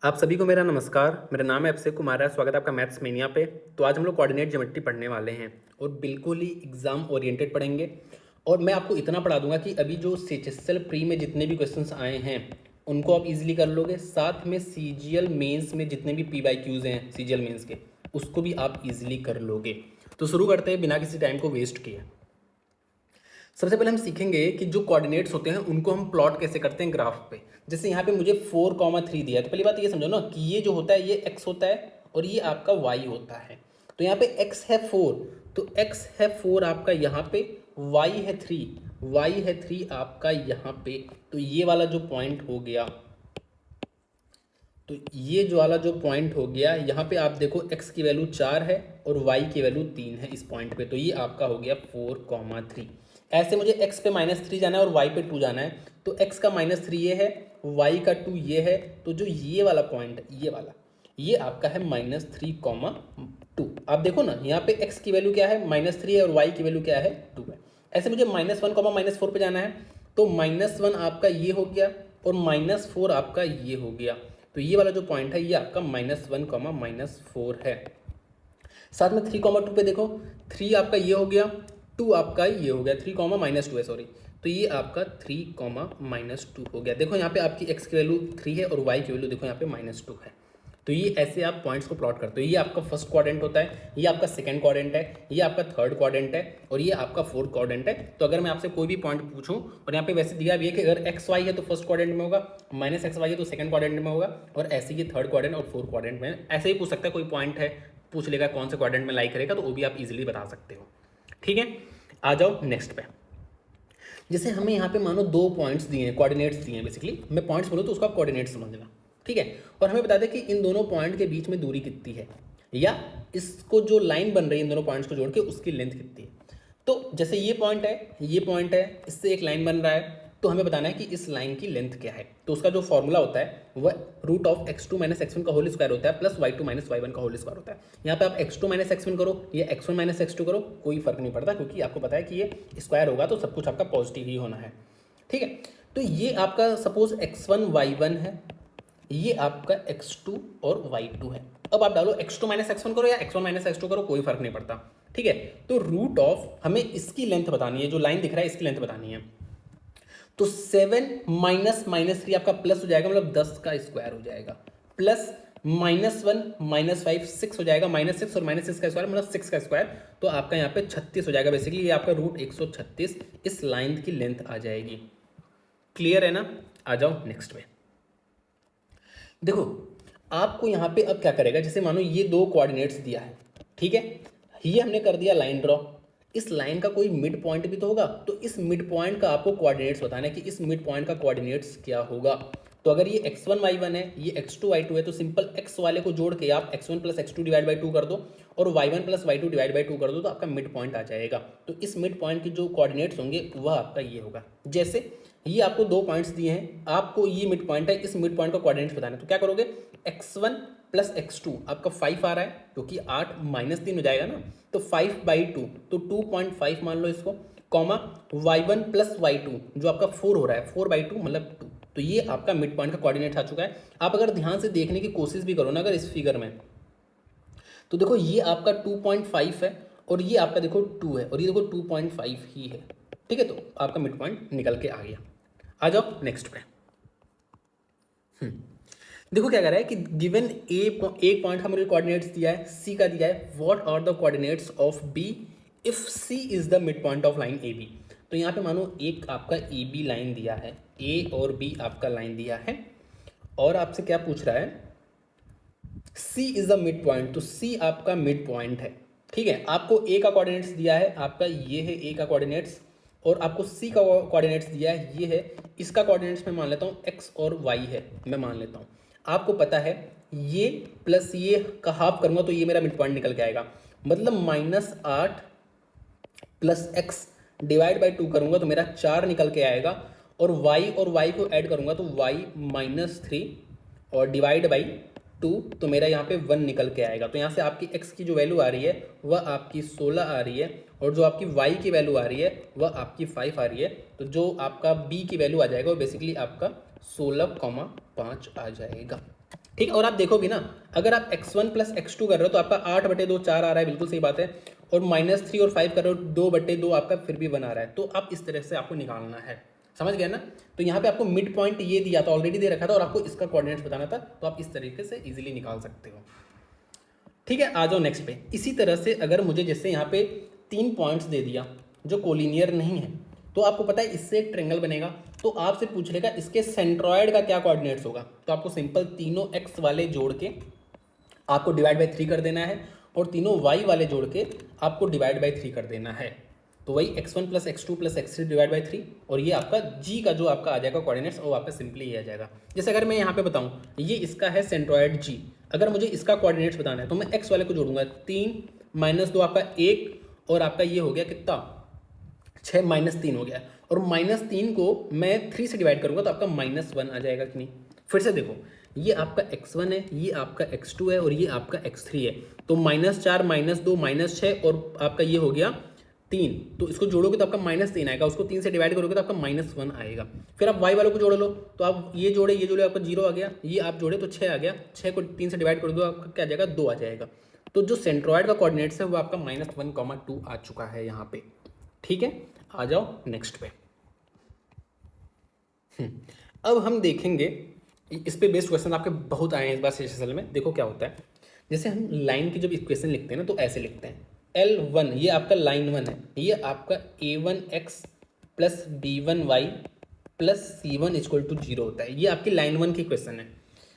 आप सभी को मेरा नमस्कार। मेरा नाम है अभिषेक कुमार है। स्वागत है आपका मैथ्स मेनिया पे। तो आज हम लोग कोऑर्डिनेट ज्योमेट्री पढ़ने वाले हैं और बिल्कुल ही एग्जाम ओरिएंटेड पढ़ेंगे। और मैं आपको इतना पढ़ा दूंगा कि अभी जो सीएचएसएल प्री में जितने भी क्वेश्चंस आए हैं उनको आप इजीली कर लोगे। साथ में सीजीएल मेंस में जितने भी पीवाईक्यूज हैं सीजीएल मेंस के, उसको भी आप इजीली कर लोगे। तो शुरू करते हैं बिना किसी टाइम को वेस्ट किए। सबसे पहले हम सीखेंगे कि जो कोऑर्डिनेट्स होते हैं उनको हम प्लॉट कैसे करते हैं ग्राफ पे। जैसे यहाँ पे मुझे 4,3 दिया है, तो पहली बात ये समझो ना कि ये जो होता है ये x होता है और ये आपका y होता है। तो यहाँ पे x है 4, तो x है 4 आपका यहाँ पे, y है 3 आपका यहाँ पे। तो ये वाला जो पॉइंट हो गया, तो ये जो वाला जो पॉइंट हो गया यहाँ पे आप देखो x की वैल्यू 4 है और y की वैल्यू 3 है इस पॉइंट पे। तो ये आपका हो गया 4,3। ऐसे मुझे x पे -3 जाना है और y पे 2 जाना है। तो x का -3 ये है, y का 2 ये है। तो जो ये वाला पॉइंट है ये वाला, ये आपका है -3,2। आप देखो ना यहाँ पे x की वैल्यू क्या है, -3 है, और y की वैल्यू क्या है, 2 है। ऐसे मुझे -1, -4 पे जाना है। तो -1 आपका ये हो गया और -4 आपका ये हो गया। तो ये वाला जो पॉइंट है ये आपका -1, -4 है। साथ में 3,2 पे देखो, 3 आपका ये हो गया, 2 आपका ये हो गया, 3, -2 है, सॉरी। तो ये आपका 3, -2 हो गया। देखो यहाँ पे आपकी x की वैल्यू 3 है और y की वैल्यू देखो यहाँ पे -2 है। तो ये ऐसे आप पॉइंट्स को प्लॉट करते हो। ये आपका फर्स्ट क्वाड्रेंट होता है, ये आपका सेकंड क्वाड्रेंट है, ये आपका थर्ड क्वाड्रेंट है और ये आपका फोर्थ क्वाड्रेंट है। तो अगर मैं आपसे कोई भी पॉइंट पूछूं, और यहाँ पे वैसे दिया भी है कि अगर एक्स वाई है तो फर्स्ट क्वाड्रेंट में होगा, -xy है तो सेकंड क्वाड्रेंट में होगा, और ऐसे ही थर्ड क्वाड्रेंट और फोर्थ क्वाड्रेंट में। ऐसे ही पूछ सकता है, कोई पॉइंट है पूछ लेगा कौन से क्वाड्रेंट में लाई करेगा, तो वो भी आप इजीली बता सकते हो। ठीक है, आ जाओ नेक्स्ट पे। जैसे हमें यहाँ पे मानो 2 पॉइंट्स दिए हैं, कोऑर्डिनेट्स दिए हैं। बेसिकली मैं पॉइंट्स बोलूँ तो उसका कोऑर्डिनेट्स समझना, ठीक है। और हमें बता दें कि इन दोनों पॉइंट के बीच में दूरी कितनी है, या इसको जो लाइन बन रही है इन दोनों पॉइंट्स को जोड़ के उसकी लेंथ कितनी है। तो जैसे ये पॉइंट है, ये पॉइंट है, इससे एक लाइन बन रहा है, तो हमें बताना है कि इस लाइन की लेंथ क्या है। तो उसका जो फॉर्मूला होता है वह √(x2 - x1) का होल स्क्वायर होता है प्लस y2 - y1 का होल स्क्वायर होता है। यहाँ पे आप x2 - x1 करो या x1 - x2 करो, कोई फर्क नहीं पड़ता, क्योंकि आपको पता है कि ये स्क्वायर होगा तो सब कुछ आपका पॉजिटिव ही होना है। ठीक है, तो ये आपका सपोज x1 y1 है, ये आपका x2 और y2 है। अब आप डालो x2 - x1 करो या x1 - x2 करो, कोई फर्क नहीं पड़ता। ठीक है, तो रूट ऑफ हमें इसकी लेंथ बतानी है, जो लाइन दिख रहा है इसकी लेंथ बतानी है। तो 7 माइनस -3 आपका प्लस हो जाएगा, मतलब 10 का स्क्वायर हो जाएगा, प्लस -1 - 5 6 हो जाएगा, -6 और -6 का स्क्वायर मतलब 6 का स्क्वायर। तो आपका यहाँ पे 36 हो जाएगा। बेसिकली ये आपका √136 इस लाइन की लेंथ आ जाएगी। क्लियर है ना? आ जाओ नेक्स्ट में। देखो आपको यहाँ पे अब क्या करेगा, जैसे मानो ये 2 कोऑर्डिनेट्स दिया है, ठीक है, ये हमने कर दिया लाइन ड्रॉ। इस लाइन का कोई मिड पॉइंट भी तो होगा, तो इस मिड पॉइंट का आपको कोऑर्डिनेट्स बताना है कि इस मिड पॉइंट का कोऑर्डिनेट्स क्या होगा। तो अगर ये x1 y1 है, ये x2 y2 है, तो सिंपल x वाले को जोड़ के आप x1 + x2 / 2 कर दो और y1 + y2 / 2 कर दो, तो आपका मिड पॉइंट आ जाएगा। तो इस मिड पॉइंट के जो कोऑर्डिनेट्स होंगे वह आपका ये होगा। जैसे ये आपको 2 पॉइंट्स दिए हैं, आपको ये मिड पॉइंट है, इस मिड पॉइंट का कोऑर्डिनेट्स बताना है। तो क्या करोगे, x1 + x2 आपका 5 आ रहा है, क्योंकि 8 - 3 हो जाएगा ना, तो 5/2, तो 2.5 मान लो इसको, कॉमा y1 + y2 जो आपका 4 हो रहा है, 4/2 मतलब 2। तो ये आपका मिड पॉइंट का कोऑर्डिनेट आ चुका है। आप अगर ध्यान से देखने की कोशिश भी करो ना अगर इस फिगर में, तो देखो ये आपका 2.5 है और ये आपका देखो 2 है और ये देखो 2.5 ही है। ठीक है, तो आपका मिड पॉइंट निकल के आ गया। आ जाओ नेक्स्ट पे। देखो क्या कर रहा है कि गिवन एक पॉइंट का मुझे कोऑर्डिनेट्स दिया है, सी का दिया है, what are the coordinates of B if C is the mid point of line A B. तो यहाँ पे मानो एक आपका ए बी लाइन दिया है, ए और बी आपका लाइन दिया है, और आपसे क्या पूछ रहा है, सी इज द मिड पॉइंट। तो सी आपका मिड पॉइंट है। ठीक है, आपको ए का कोऑर्डिनेट्स दिया है, आपका ये है ए का कोऑर्डिनेट्स, और आपको सी का कोऑर्डिनेट्स दिया है, ये है। इसका कोऑर्डिनेट्स मैं मान लेता हूँ एक्स और वाई है, मैं मान लेता हूँ। आपको पता है ये प्लस ये का हाफ करूंगा तो ये मेरा मिड पॉइंट निकल के आएगा, मतलब -8 + x / 2 करूंगा तो मेरा 4 निकल के आएगा, और y को ऐड करूंगा तो y -3 और /2, तो मेरा यहाँ पे 1 निकल के आएगा। तो यहाँ से आपकी x की जो वैल्यू आ रही है वह आपकी 16 आ रही है, और जो आपकी y की वैल्यू आ रही है वह आपकी 5 आ रही है। तो जो आपका b की वैल्यू आ जाएगा वो बेसिकली आपका 16,5 आ जाएगा। ठीक है। और आप देखोगे ना, अगर आप x1 प्लस x2 कर रहे हो तो आपका 8/2 4 आ रहा है, बिल्कुल सही बात है। और -3 और 5 कर रहे हो 2/2 आपका फिर भी 1 आ रहा है। तो आप इस तरह से आपको निकालना है, समझ गए ना। तो यहाँ पे आपको मिड पॉइंट ये दिया था, ऑलरेडी दे रखा था, और आपको इसका कोऑर्डिनेट्स बताना था, तो आप इस तरीके से इजीली निकाल सकते हो। ठीक है, आ जाओ नेक्स्ट पे। इसी तरह से अगर मुझे जैसे यहाँ पे 3 पॉइंट्स दे दिया जो कोलिनियर नहीं है, तो आपको पता है इससे एक ट्रेंगल बनेगा, तो आपसे पूछ लेगा इसके सेंट्रॉयड का क्या कोऑर्डिनेट्स होगा। तो आपको सिंपल तीनों x वाले जोड़ के आपको डिवाइड बाई 3 कर देना है, और तीनों y वाले जोड़ के आपको डिवाइड बाई 3 कर देना है। तो वही x1 plus x2 plus x3 divide by 3, और ये आपका g का जो आपका आ जाएगा कोऑर्डिनेट्स, वो आपका सिंपली ये आ जाएगा। जैसे अगर मैं यहाँ पे बताऊँ, ये इसका है सेंट्रॉयड g, अगर मुझे इसका कोऑर्डिनेट्स बताना है तो मैं x वाले को जोड़ूंगा 3 -2 आपका 1, और आपका ये हो गया कितना 6 -3 हो गया, और -3 को मैं 3 से डिवाइड करूंगा तो आपका -1 आ जाएगा कि नहीं। फिर से देखो, ये आपका x1 है, ये आपका x2 है, और ये आपका x3 है। तो -4 -2 -6 और आपका ये हो गया 3, तो इसको जोड़ोगे तो आपका -3 आएगा, उसको 3 से डिवाइड करोगे तो आपका -1 आएगा। फिर आप y वालों को जोड़ लो, तो आप ये जोड़े आपका 0 आ गया, ये आप जोड़े तो 6 आ गया, 6 को 3 से डिवाइड कर दो आपका क्या आ जाएगा 2 आ जाएगा। तो जो सेंट्रॉयड का कोऑर्डिनेट्स है वो आपका -1, 2 आ चुका है यहाँ पे। ठीक है, आ जाओ नेक्स्ट पे। अब हम देखेंगे, इस पे बेस्ड क्वेश्चन आपके बहुत आए हैं इस बार सेशन में। देखो क्या होता है, जैसे हम लाइन की जब इक्वेशन लिखते हैं ना तो ऐसे लिखते हैं, L1 ये आपका लाइन 1 है, ये आपका A1x plus B1y plus C1 equal to 0 होता है। ये आपकी लाइन 1 की क्वेश्चन है।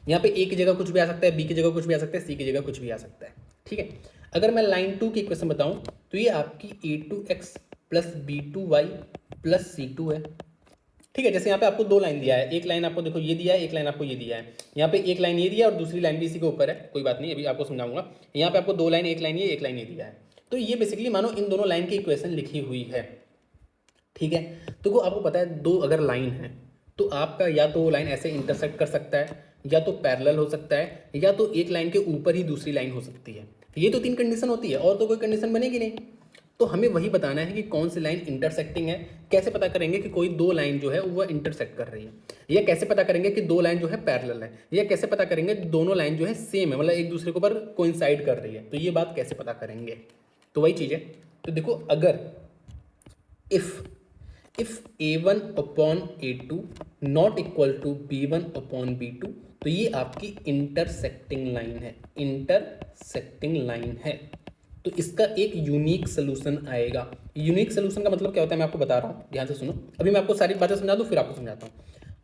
यहाँ पे A की जगह कुछ भी आ सकता है, B की जगह कुछ भी आ सकता है, C की जगह कुछ भी आ सकता है। ठीक है, अगर मैं लाइन 2 की इक्वेशन बताऊँ तो ये आपकी A2x plus B2y plus C2 है। ठीक है, जैसे यहाँ पे आपको 2 लाइन दिया है, एक लाइन आपको देखो ये दिया है, एक लाइन आपको ये दिया है। यहाँ पे एक लाइन ये दिया और दूसरी लाइन भी इसी के ऊपर है, कोई बात नहीं अभी आपको समझाऊंगा। यहाँ पे आपको 2 लाइन, एक लाइन ये, एक लाइन ये दिया है। तो ये बेसिकली मानो इन दोनों लाइन की इक्वेशन लिखी हुई है। ठीक है, तो आपको पता है 2 अगर लाइन है तो आपका या तो वो लाइन ऐसे इंटरसेक्ट कर सकता है, या तो पैरेलल हो सकता है, या तो एक लाइन के ऊपर ही दूसरी लाइन हो सकती है। ये तो 3 कंडीशन होती है, और तो कोई कंडीशन बनेगी नहीं। तो हमें वही बताना है कि कौन सी लाइन इंटरसेक्टिंग है। कैसे पता करेंगे कि कोई 2 लाइन जो है वो इंटरसेक्ट कर रही है, या कैसे पता करेंगे कि 2 लाइन जो है पैरेलल है, या कैसे पता करेंगे दोनों लाइन जो है सेम है, मतलब एक दूसरे के ऊपर कोइंसाइड कर रही है। तो ये बात कैसे पता करेंगे, तो वही चीज़ है। तो देखो, अगर if A1 upon A2 not equal to B1 upon B2, तो ये आपकी इंटरसेक्टिंग लाइन है, इंटरसेक्टिंग लाइन है। तो इसका एक यूनिक सोल्यूशन आएगा। यूनिक सोल्यूशन का मतलब क्या होता है मैं आपको बता रहा हूँ, ध्यान से सुनो। अभी मैं आपको सारी बातें समझा दूँ फिर आपको समझाता हूँ।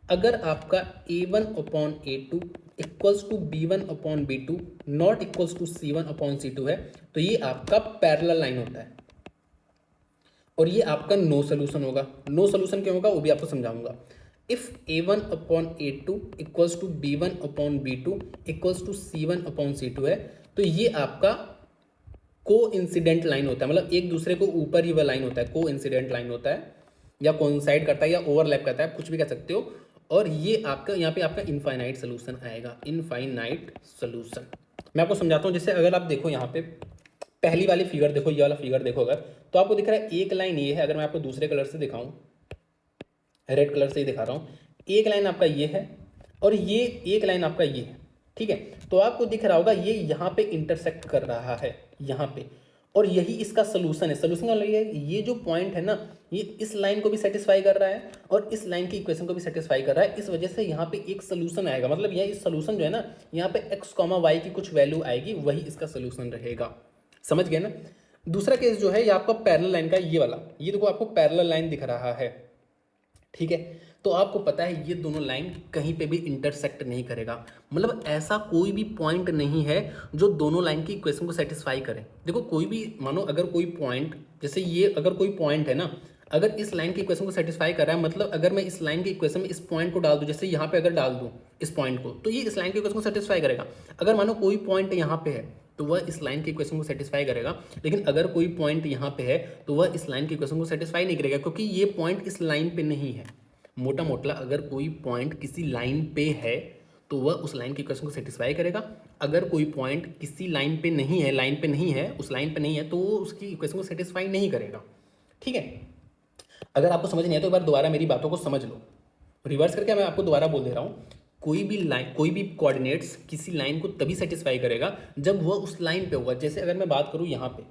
अगर आपका A1 upon A2 equals to B1 upon B2 not equals to C1 upon C2 है, तो ये आपका पैरेलल लाइन होता है, और ये आपका नो सोल्यूशन होगा। नो सोल्यूशन क्यों होगा वो भी आपको समझाऊंगा। If A1 upon A2 equals to B1 upon B2 equals to C1 upon C2 है, तो ये आपका को इंसिडेंट लाइन होता है, मतलब एक दूसरे को ऊपर ही वह लाइन होता है, को इंसिडेंट लाइन होता है, या कोइंसाइड करता है, या ओवरलैप करता है, कुछ भी कह सकते हो। और ये आपका यहाँ पे आपका इनफाइनाइट सोल्यूशन आएगा, इनफाइनाइट सोल्यूशन। मैं आपको समझाता हूँ। जैसे अगर आप देखो यहाँ पे पहली वाली फिगर देखो, ये वाला फिगर देखो अगर, तो आपको दिख रहा है एक लाइन ये है। अगर मैं आपको दूसरे कलर से दिखाऊं, रेड कलर से ही दिखा रहा हूँ, एक लाइन आपका ये है और ये एक लाइन आपका ये है। ठीक है, तो आपको दिख रहा होगा ये यहाँ पे इंटरसेक्ट कर रहा है यहाँ पे, और यही इसका सोल्यूशन है। सोल्यूशन का मतलब ये जो पॉइंट है ना, ये इस लाइन को भी सेटिस्फाई कर रहा है और इस लाइन की इक्वेशन को भी सेटिस्फाई कर रहा है। इस वजह से यहाँ पे एक सोल्यूशन आएगा, मतलब यह इस सोल्यूशन जो है ना, यहाँ पे x, y की कुछ वैल्यू आएगी, वही इसका सोल्यूशन रहेगा। समझ गए ना। दूसरा केस जो है ये आपका पैरेलल लाइन का, ये वाला, ये देखो आपको पैरेलल लाइन दिख रहा है। ठीक है, तो आपको पता है ये दोनों लाइन कहीं पे भी इंटरसेक्ट नहीं करेगा, मतलब ऐसा कोई भी पॉइंट नहीं है जो दोनों लाइन की इक्वेशन को सेटिस्फाई करे। देखो कोई भी, मानो अगर कोई पॉइंट, जैसे ये अगर कोई पॉइंट है ना, अगर इस लाइन की इक्वेशन को सेटिस्फाई कर रहा है, मतलब अगर मैं इस लाइन की इक्वेशन में इस पॉइंट को डाल दूं, जैसे यहाँ पे अगर डाल दूं इस पॉइंट को, तो ये इस लाइन की इक्वेशन को सेटिस्फाई करेगा। अगर मानो कोई पॉइंट यहाँ पे है तो वह इस लाइन की इक्वेशन को सेटिस्फाई करेगा, लेकिन अगर कोई पॉइंट यहाँ पे है तो वह इस लाइन की इक्वेशन को सेटिस्फाई नहीं करेगा, क्योंकि ये पॉइंट इस लाइन पे नहीं है। मोटा मोटा अगर कोई पॉइंट किसी लाइन पे है तो वह उस लाइन की इक्वेशन को सेटिस्फाई करेगा। अगर कोई पॉइंट किसी लाइन पे नहीं है, लाइन पे नहीं है, उस लाइन पे नहीं है, तो वो उसकी इक्वेशन को सेटिस्फाई नहीं करेगा। ठीक है, अगर आपको समझ नहीं है तो एक बार दोबारा मेरी बातों को समझ लो। रिवर्स करके मैं आपको दोबारा बोल दे रहा हूँ। कोई भी लाइन, कोई भी कोऑर्डिनेट्स किसी लाइन को तभी सेटिस्फाई करेगा जब वह उस लाइन पे होगा। जैसे अगर मैं बात करूँ यहाँ पे,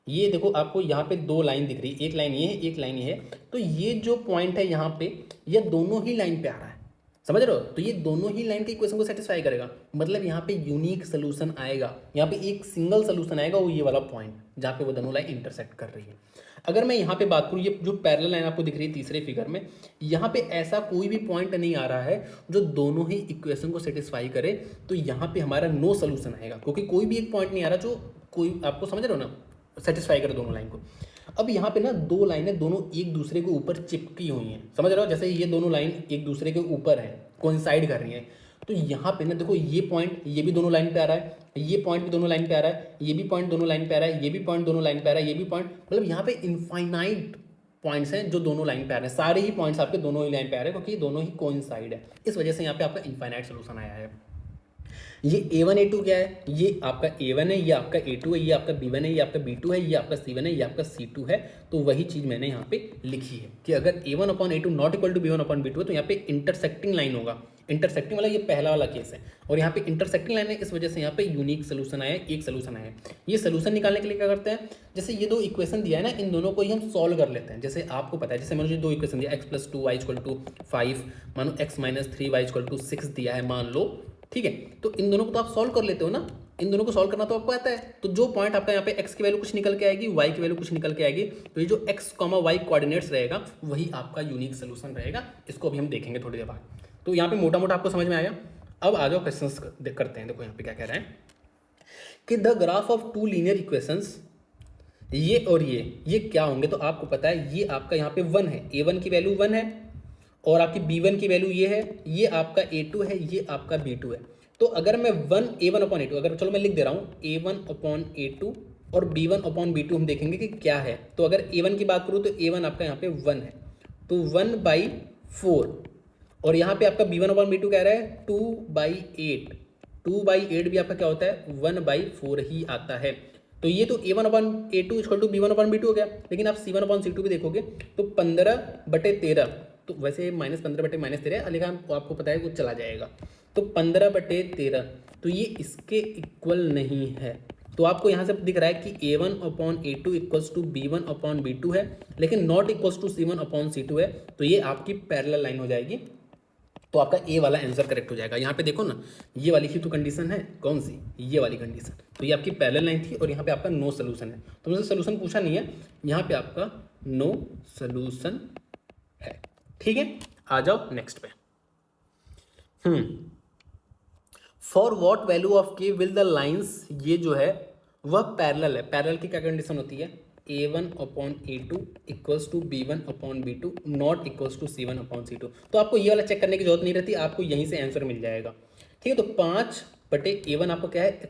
ये देखो आपको यहाँ पे दो लाइन दिख रही है, एक लाइन ये है, एक लाइन ये है, तो ये जो पॉइंट है यहाँ पे, ये दोनों ही लाइन पे आ रहा है, समझ रहे हो? तो ये दोनों ही लाइन के इक्वेशन को सेटिस्फाई करेगा, मतलब यहाँ पे यूनिक सोल्यूशन आएगा, यहाँ पे एक सिंगल सोल्यूशन आएगा, वो ये वाला पॉइंट जहाँ पे वो दोनों लाइन इंटरसेक्ट कर रही है। अगर मैं यहाँ पे बात करूँ, ये जो पैरेलल लाइन आपको दिख रही है तीसरे फिगर में, यहाँ पे ऐसा कोई भी पॉइंट नहीं आ रहा है जो दोनों ही इक्वेशन को सेटिस्फाई करे, तो यहाँ पे हमारा नो सोल्यूशन आएगा, क्योंकि कोई भी एक पॉइंट नहीं आ रहा जो कोई, आपको समझ रहे हो ना, सेटिस्फाई करे दोनों लाइन को। अब यहाँ पे ना दो लाइनें दोनों एक दूसरे के ऊपर चिपकी हुई हैं, समझ रहे हो? जैसे ये दोनों लाइन एक दूसरे के ऊपर है, कोइंसाइड कर रही है, तो यहाँ पे ना देखो ये पॉइंट, ये भी दोनों लाइन पे आ रहा है, ये पॉइंट भी दोनों लाइन पे आ रहा है, ये भी पॉइंट दोनों लाइन पे आ रहा है, ये भी पॉइंट दोनों लाइन पे आ रहा है, ये भी पॉइंट, मतलब यहाँ पे इनफाइनाइट पॉइंट्स हैं जो दोनों लाइन पे आ रहे हैं, सारे ही पॉइंट्स आपके दोनों ही लाइन पे आ रहे हैं, क्योंकि दोनों ही कोइंसाइड है, इस वजह से यहाँ पे आपका इनफाइनाइट सोल्यूशन आया है। ये A1 A2 क्या है? ये आपका A1 है, ये आपका A2 है, ये आपका B1 है, ये आपका B2 है, ये आपका C1 है, ये आपका C2 है। तो वही चीज़ मैंने यहाँ पे लिखी है कि अगर A1 upon A2 not equal to B1 upon B2 है, तो यहाँ पे इंटरसेक्टिंग लाइन होगा। इंटरसेक्टिंग वाला ये पहला वाला केस है, और यहाँ पे इंटरसेक्टिंग लाइन है, इस वजह से यहाँ पे यूनिक सोल्यूशन आया है, एक सोल्यूशन आया है। ये सोल्यूशन निकालने के लिए क्या करते हैं, जैसे ये दो इक्वेशन दिया है ना, इन दोनों को ही हम सॉल्व कर लेते हैं। जैसे आपको पता है, जैसे मैंने दो इक्वेशन दिया, x+2y = 5, मानो x-3y = 6 दिया है, मान लो, ठीक है। तो इन दोनों को तो आप सॉल्व कर लेते हो ना, इन दोनों को सॉल्व करना तो आपको आता है। तो जो पॉइंट आपका यहाँ पे x की वैल्यू कुछ निकल के आएगी, y की वैल्यू कुछ निकल के आएगी, तो ये जो x, y कोऑर्डिनेट्स रहेगा वही आपका यूनिक सोल्यूशन रहेगा। इसको अभी हम देखेंगे थोड़ी देर बाद। तो यहाँ पे मोटा मोटा आपको समझ में आया। अब आ जाओ क्वेश्चंस करते हैं। देखो यहाँ पे क्या कह रहा है कि the graph of two linear equations, ये और ये क्या होंगे? तो आपको पता है ये आपका यहाँ पे 1 है, A1 की वैल्यू 1 है, और आपकी B1 की वैल्यू ये है, ये आपका A2 है, ये आपका B2 है। तो अगर मैं A1 अपॉन A2, अगर चलो मैं लिख दे रहा हूँ A1 अपॉन A2 और B1 अपॉन B2, हम देखेंगे कि क्या है। तो अगर A1 की बात करूँ तो A1 आपका यहाँ पे 1 है, तो 1/4, और यहाँ पे आपका B1 अपॉन B2 कह रहा है 2/8। 2/8 भी आपका क्या होता है, 1/4 ही आता है। तो ये तो A1 upon A2 = B1 upon B2 हो गया। लेकिन आप C1 अपॉन C2 भी देखोगे तो 15/13, तो वैसे -15/-13 लिखा, आपको पता है वो चला जाएगा, तो 15/13, तो ये इसके इक्वल नहीं है। तो आपको यहाँ से दिख रहा है कि A1 upon A2 = B1 upon B2 है, लेकिन not equals to C1 upon C2 है। तो ये आपकी पैरेलल लाइन हो जाएगी, तो आपका ए वाला आंसर करेक्ट हो जाएगा। यहाँ पे देखो ना, ये वाली ही तो कंडीशन है, कौन सी, ये वाली कंडीशन। तो ये आपकी पैरेलल लाइन थी, और यहाँ पे आपका नो सोल्यूशन है। तो मुझे सोल्यूशन पूछा नहीं है, यहाँ पे आपका नो सोल्यूशन है। ठीक है, आ जाओ नेक्स्ट पे। फॉर वॉट वैल्यू ऑफ के विल द लाइन्स, ये जो है वह पैरेलल है। पैरेलल की क्या कंडीशन होती है, A1 upon A2 = B1 upon B2 not equals to C1 upon C2। तो आपको ये वाला चेक करने की जरूरत नहीं रहती, आपको यहीं से आंसर मिल जाएगा। ठीक है, तो 5/A1 आपको क्या है,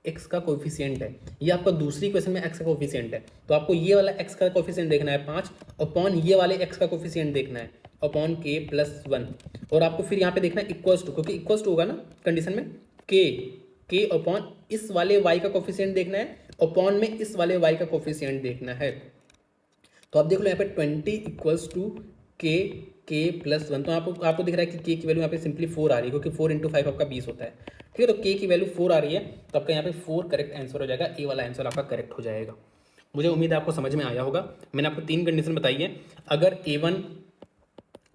x का कोफिशिएंट है। ये आपका दूसरी क्वेश्चन में x का कोफिशिएंट है, तो आपको ये वाला x का कोफिशिएंट देखना है 5, अपॉन ये वाले x का कोफिशिएंट देखना है अपॉन k+1, और आपको फिर यहाँ पे देखना है इक्वल्स टू, क्योंकि इक्वल्स टू होगा ना कंडीशन में, k अपॉन इस वाले y का कोफिशिएंट देखना है, अपॉन में इस वाले y का कोफिशिएंट देखना है। तो आप देख लो यहाँ पे 20 = k+1, तो आपको दिख रहा है कि k की वैल्यू यहाँ पे सिंपली 4 आ रही है, क्योंकि 4 × 5 आपका 20 होता है। ठीक है, तो k की वैल्यू 4 आ रही है, तो आपका यहाँ पे 4 करेक्ट आंसर हो जाएगा, ए वाला आंसर आपका करेक्ट हो जाएगा। मुझे उम्मीद है आपको समझ में आया होगा। मैंने आपको 3 कंडीशन बताई है। अगर A1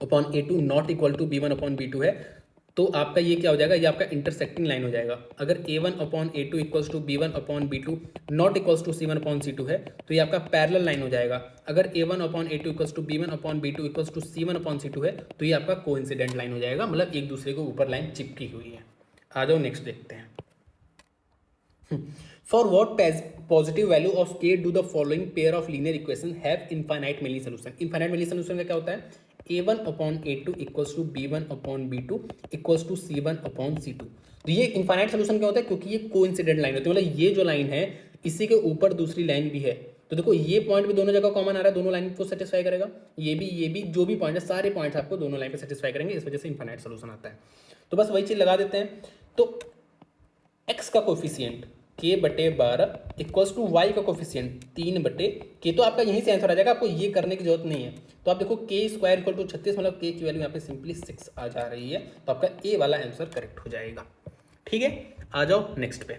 upon A2 not equal to B1 upon B2 है, तो आपका ये क्या हो जाएगा, ये आपका इंटरसेक्टिंग लाइन हो जाएगा। अगर A1 upon A2 = B1 upon B2 not equals to C1 upon C2 है, तो ये आपका पैरेलल लाइन हो जाएगा। अगर A1 upon A2 = B1 upon B2 equals to C1 upon C2 है, तो ये आपका कोइंसिडेंट लाइन हो जाएगा, मतलब एक दूसरे के ऊपर लाइन चिपकी हुई है। आ जाओ नेक्स्ट देखते हैं। For what positive value of k do the following pair of linear equation have infinite many solution. Infinite many solution का क्या होता है, A1 upon A2 = B1 upon B2 equals to C1 upon C2। तो ये infinite solution क्या होता है, क्योंकि ये कोइंसिडेंट लाइन होती है, मतलब ये जो लाइन है इसी के ऊपर दूसरी लाइन भी है। तो देखो ये पॉइंट भी दोनों जगह कॉमन आ रहा है, दोनों लाइन को सेटिस्फाई करेगा, ये भी जो भी पॉइंट है, सारे पॉइंट्स आपको दोनों लाइन पे सेटिस्फाई करेंगे, इस वजह से इनफाइनाइट सोल्यूशन आता है। तो बस वही चीज लगा देते हैं। तो x का कोफिशिएंट, के बटे 12 इक्वल्स टू वाई का कोफिशिएंट 3/k। तो आपका यहीं से आंसर आ जाएगा, आपको ये करने की जरूरत नहीं है। तो आप देखो के स्क्वायर इक्वल टू 36, मतलब के की वैल्यू यहाँ पे सिंपली 6 आ जा रही है। तो आपका ए वाला आंसर करेक्ट हो जाएगा। ठीक है, आ जाओ नेक्स्ट पे।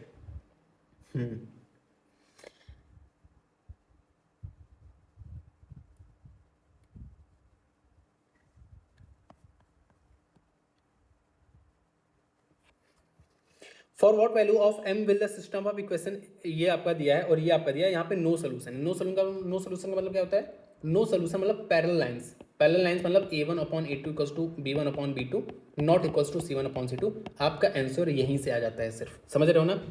For what value of m will the system of equation, ये आपका दिया है और ये आपका दिया है यहाँ पे नो सोल्यूशन। नो सोल्यूशन का मतलब क्या होता है? नो सोल्यूशन मतलब पैरेलल लाइंस। पैरेलल लाइंस मतलब a1/a2 equals to b1/b2 not equals to c1/c2। आपका आंसर यहीं से आ जाता है, सिर्फ समझ रहे हो ना।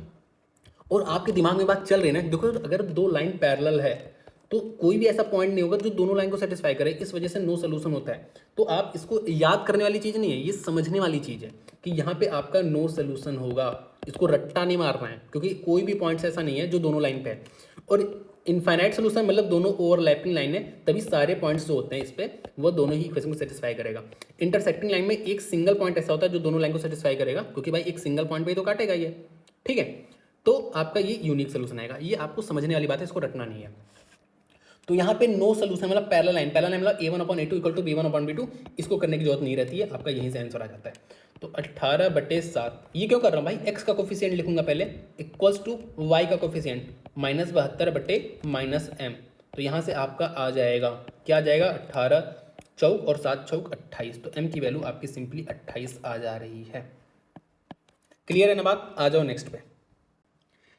और आपके दिमाग में बात चल रही है ना, देखो अगर दो लाइन पैरेलल है तो कोई भी ऐसा पॉइंट नहीं होगा जो दोनों लाइन को सेटिस्फाई करे, इस वजह से नो सोल्यूशन होता है। तो आप इसको याद करने वाली चीज़ नहीं है, ये समझने वाली चीज़ है कि यहाँ पे आपका नो सोल्यूशन होगा। इसको रट्टा नहीं मारना है, क्योंकि कोई भी पॉइंट्स ऐसा नहीं है जो दोनों लाइन पे है। और इनफाइनाइट सोल्यूशन मतलब दोनों ओवरलैपिंग लाइन है, तभी सारे पॉइंट्स जो होते हैं इस पे वो दोनों ही इक्वेशन को सेटिस्फाई करेगा। इंटरसेक्टिंग लाइन में एक सिंगल पॉइंट ऐसा होता है जो दोनों लाइन को सेटिस्फाई करेगा, क्योंकि भाई एक सिंगल पॉइंट पे ही तो काटेगा ये। ठीक है, तो आपका ये यूनिक सोल्यूशन आएगा। ये आपको समझने वाली बात है, इसको रटना नहीं है। तो यहाँ पे नो सोल्यूशन मतलब पैरेलल लाइन मतलब a1/a2 इक्वल टू b1/b2, इसको करने की जरूरत नहीं रहती है, आपका यहीं से आंसर आ जाता है। तो 18/7, ये क्यों कर रहा हूँ भाई? x का कोफिशिएंट लिखूंगा पहले इक्वल्स टू y का कोफिशिएंट -72/-m। तो यहाँ से आपका आ जाएगा, क्या आ जाएगा? 18 चौक और 7 चौक 28। तो m की वैल्यू आपकी सिंपली 28 आ जा रही है। क्लियर है ना बात? आ जाओ नेक्स्ट पे।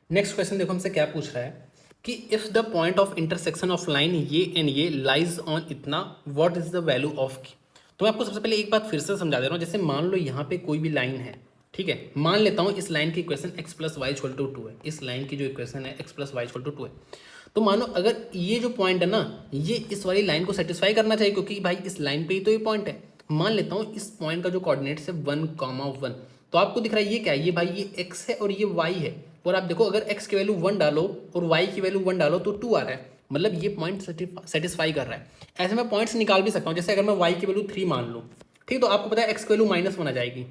नेक्स्ट क्वेश्चन देखो हमसे क्या पूछ रहा है कि if the point of intersection of line ये एंड ये लाइज ऑन इतना, what is the value of की। तो मैं आपको सबसे पहले एक बात फिर से समझा दे रहा हूँ। जैसे मान लो यहाँ पे कोई भी लाइन है, ठीक है, मान लेता हूँ इस लाइन की इक्वेशन x + y = 2 है। इस लाइन की जो इक्वेशन है x + y = 2 है। तो मानो अगर ये जो पॉइंट है ना, ये इस वाली लाइन को सेटिस्फाई करना चाहिए, क्योंकि भाई इस लाइन पे ही तो ये पॉइंट है। मान लेता हूँ इस पॉइंट का जो कोऑर्डिनेट्स है 1,1, तो आपको दिख रहा है ये क्या है? ये भाई ये x है और ये y है। और आप देखो अगर x की वैल्यू 1 डालो और y की वैल्यू 1 डालो तो 2 आ रहा है, मतलब ये पॉइंट सेटिस्फाई कर रहा है। ऐसे मैं पॉइंट्स निकाल भी सकता हूँ। जैसे अगर मैं y की वैल्यू 3 मान लूँ, ठीक, तो आपको पता है x की वैल्यू -1 आ जाएगी।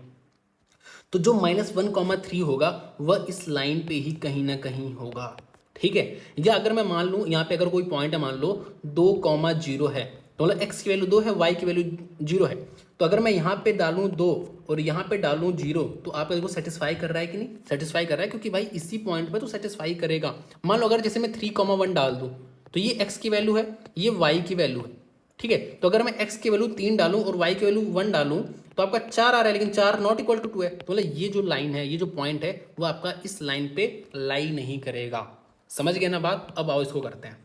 तो जो -1,3 होगा वह इस लाइन पे ही कहीं ना कहीं होगा। ठीक है, या अगर मैं मान लूँ यहाँ पे अगर कोई पॉइंट है, मान लो 2,0 है, तो मतलब x की वैल्यू 2 है, y की वैल्यू 0 है। तो अगर मैं यहाँ पे डालूँ 2 और यहाँ पे डालूँ 0, तो आप इसको सेटिस्फाई कर रहा है कि नहीं? सेटिस्फाई कर रहा है, क्योंकि भाई इसी पॉइंट पे तो सेटिस्फाई करेगा। मान लो अगर जैसे मैं 3,1 डाल दूँ, तो ये x की वैल्यू है, ये y की वैल्यू है। ठीक है, तो अगर मैं x की वैल्यू 3 डालूँ और y की वैल्यू 1 डालूँ, तो आपका 4 आ रहा है, लेकिन 4 नॉट इक्वल टू 2 है। तो मतलब ये जो लाइन है, ये जो पॉइंट है, वो आपका इस लाइन पे लाई नहीं करेगा। समझ गए ना बात? अब आओ इसको करते हैं।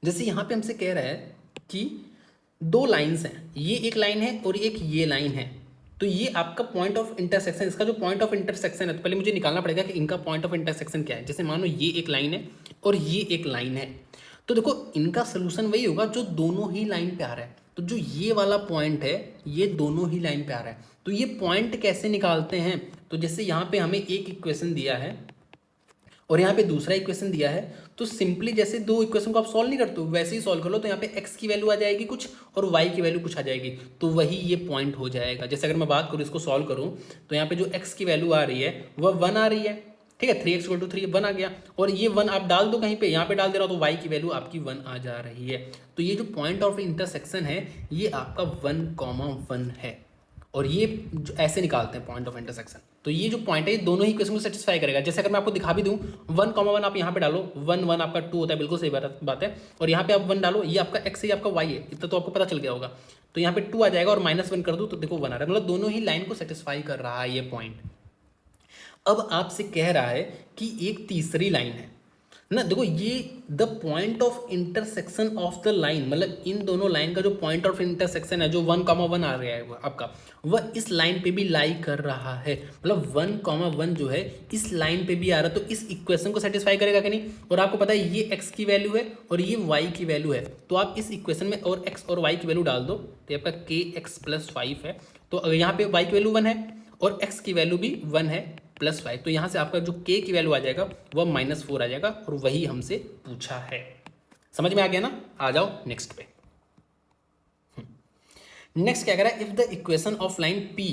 जैसे यहाँ पे हमसे कह रहा है कि दो लाइंस हैं, ये एक लाइन है और एक ये लाइन है। तो ये आपका पॉइंट ऑफ इंटरसेक्शन, इसका जो पॉइंट ऑफ इंटरसेक्शन है, तो पहले मुझे निकालना पड़ेगा कि इनका पॉइंट ऑफ इंटरसेक्शन क्या है। जैसे मानो ये एक लाइन है और ये एक लाइन है, तो देखो इनका सोल्यूशन वही होगा जो दोनों ही लाइन पे आ रहा है। तो जो ये वाला पॉइंट है, ये दोनों ही लाइन पे आ रहा है। तो ये पॉइंट कैसे निकालते हैं? तो जैसे यहाँ पे हमें एक इक्वेशन दिया है और यहाँ पे दूसरा इक्वेशन दिया है, तो सिंपली जैसे दो इक्वेशन को आप सॉल्व नहीं करते हो वैसे ही सॉल्व कर लो। तो यहाँ पे x की वैल्यू आ जाएगी कुछ और y की वैल्यू कुछ आ जाएगी, तो वही ये पॉइंट हो जाएगा। जैसे अगर मैं बात करूँ, इसको सॉल्व करूँ, तो यहाँ पे जो x की वैल्यू आ रही है वह 1 आ रही है। ठीक है, 3x = 3 1 आ गया, और ये 1 आप डाल दो कहीं पे, यहाँ पे डाल दे रहा हो, तो y की वैल्यू आपकी 1 आ जा रही है। तो ये जो पॉइंट ऑफ इंटरसेक्शन है ये आपका 1,1 है। और ये ऐसे निकालते हैं पॉइंट ऑफ इंटरसेक्शन। तो ये जो पॉइंट है ये दोनों ही इक्वेशन को सेटिस्फाई करेगा। जैसे अगर मैं आपको दिखा भी दूं, 1,1 आप यहाँ पे डालो, 1 1 आपका 2 होता है, बिल्कुल सही बात है। और यहाँ पे आप 1 डालो, ये आपका x है, ये आपका y है, इतना तो आपको पता चल गया होगा। तो यहाँ पे 2 आ जाएगा और -1 कर दूँ तो देखो 1 आ रहा है, मतलब दोनों ही लाइन को सेटिस्फाई कर रहा है ये पॉइंट। अब आपसे कह रहा है कि एक तीसरी लाइन है ना, देखो ये the point of intersection of the line, मतलब इन दोनों लाइन का जो पॉइंट ऑफ इंटरसेक्शन है, जो 1,1 आ रहा है आपका, वह इस लाइन पे भी लाई कर रहा है। मतलब 1,1 जो है इस लाइन पे भी आ रहा है, तो इस इक्वेशन को सेटिस्फाई करेगा कि नहीं? और आपको पता है ये x की वैल्यू है और ये y की वैल्यू है, तो आप इस इक्वेशन में और x और y की वैल्यू डाल दो, तो आपका kx + 5 है। तो यहाँ पे y की वैल्यू 1 है और x की वैल्यू भी 1 है +5, तो यहाँ से आपका जो k की वैल्यू आ जाएगा वह -4 आ जाएगा, और वही हमसे पूछा है। समझ में आ गया ना? आ जाओ नेक्स्ट पे। नेक्स्ट क्या कह रहा है? If the equation of line p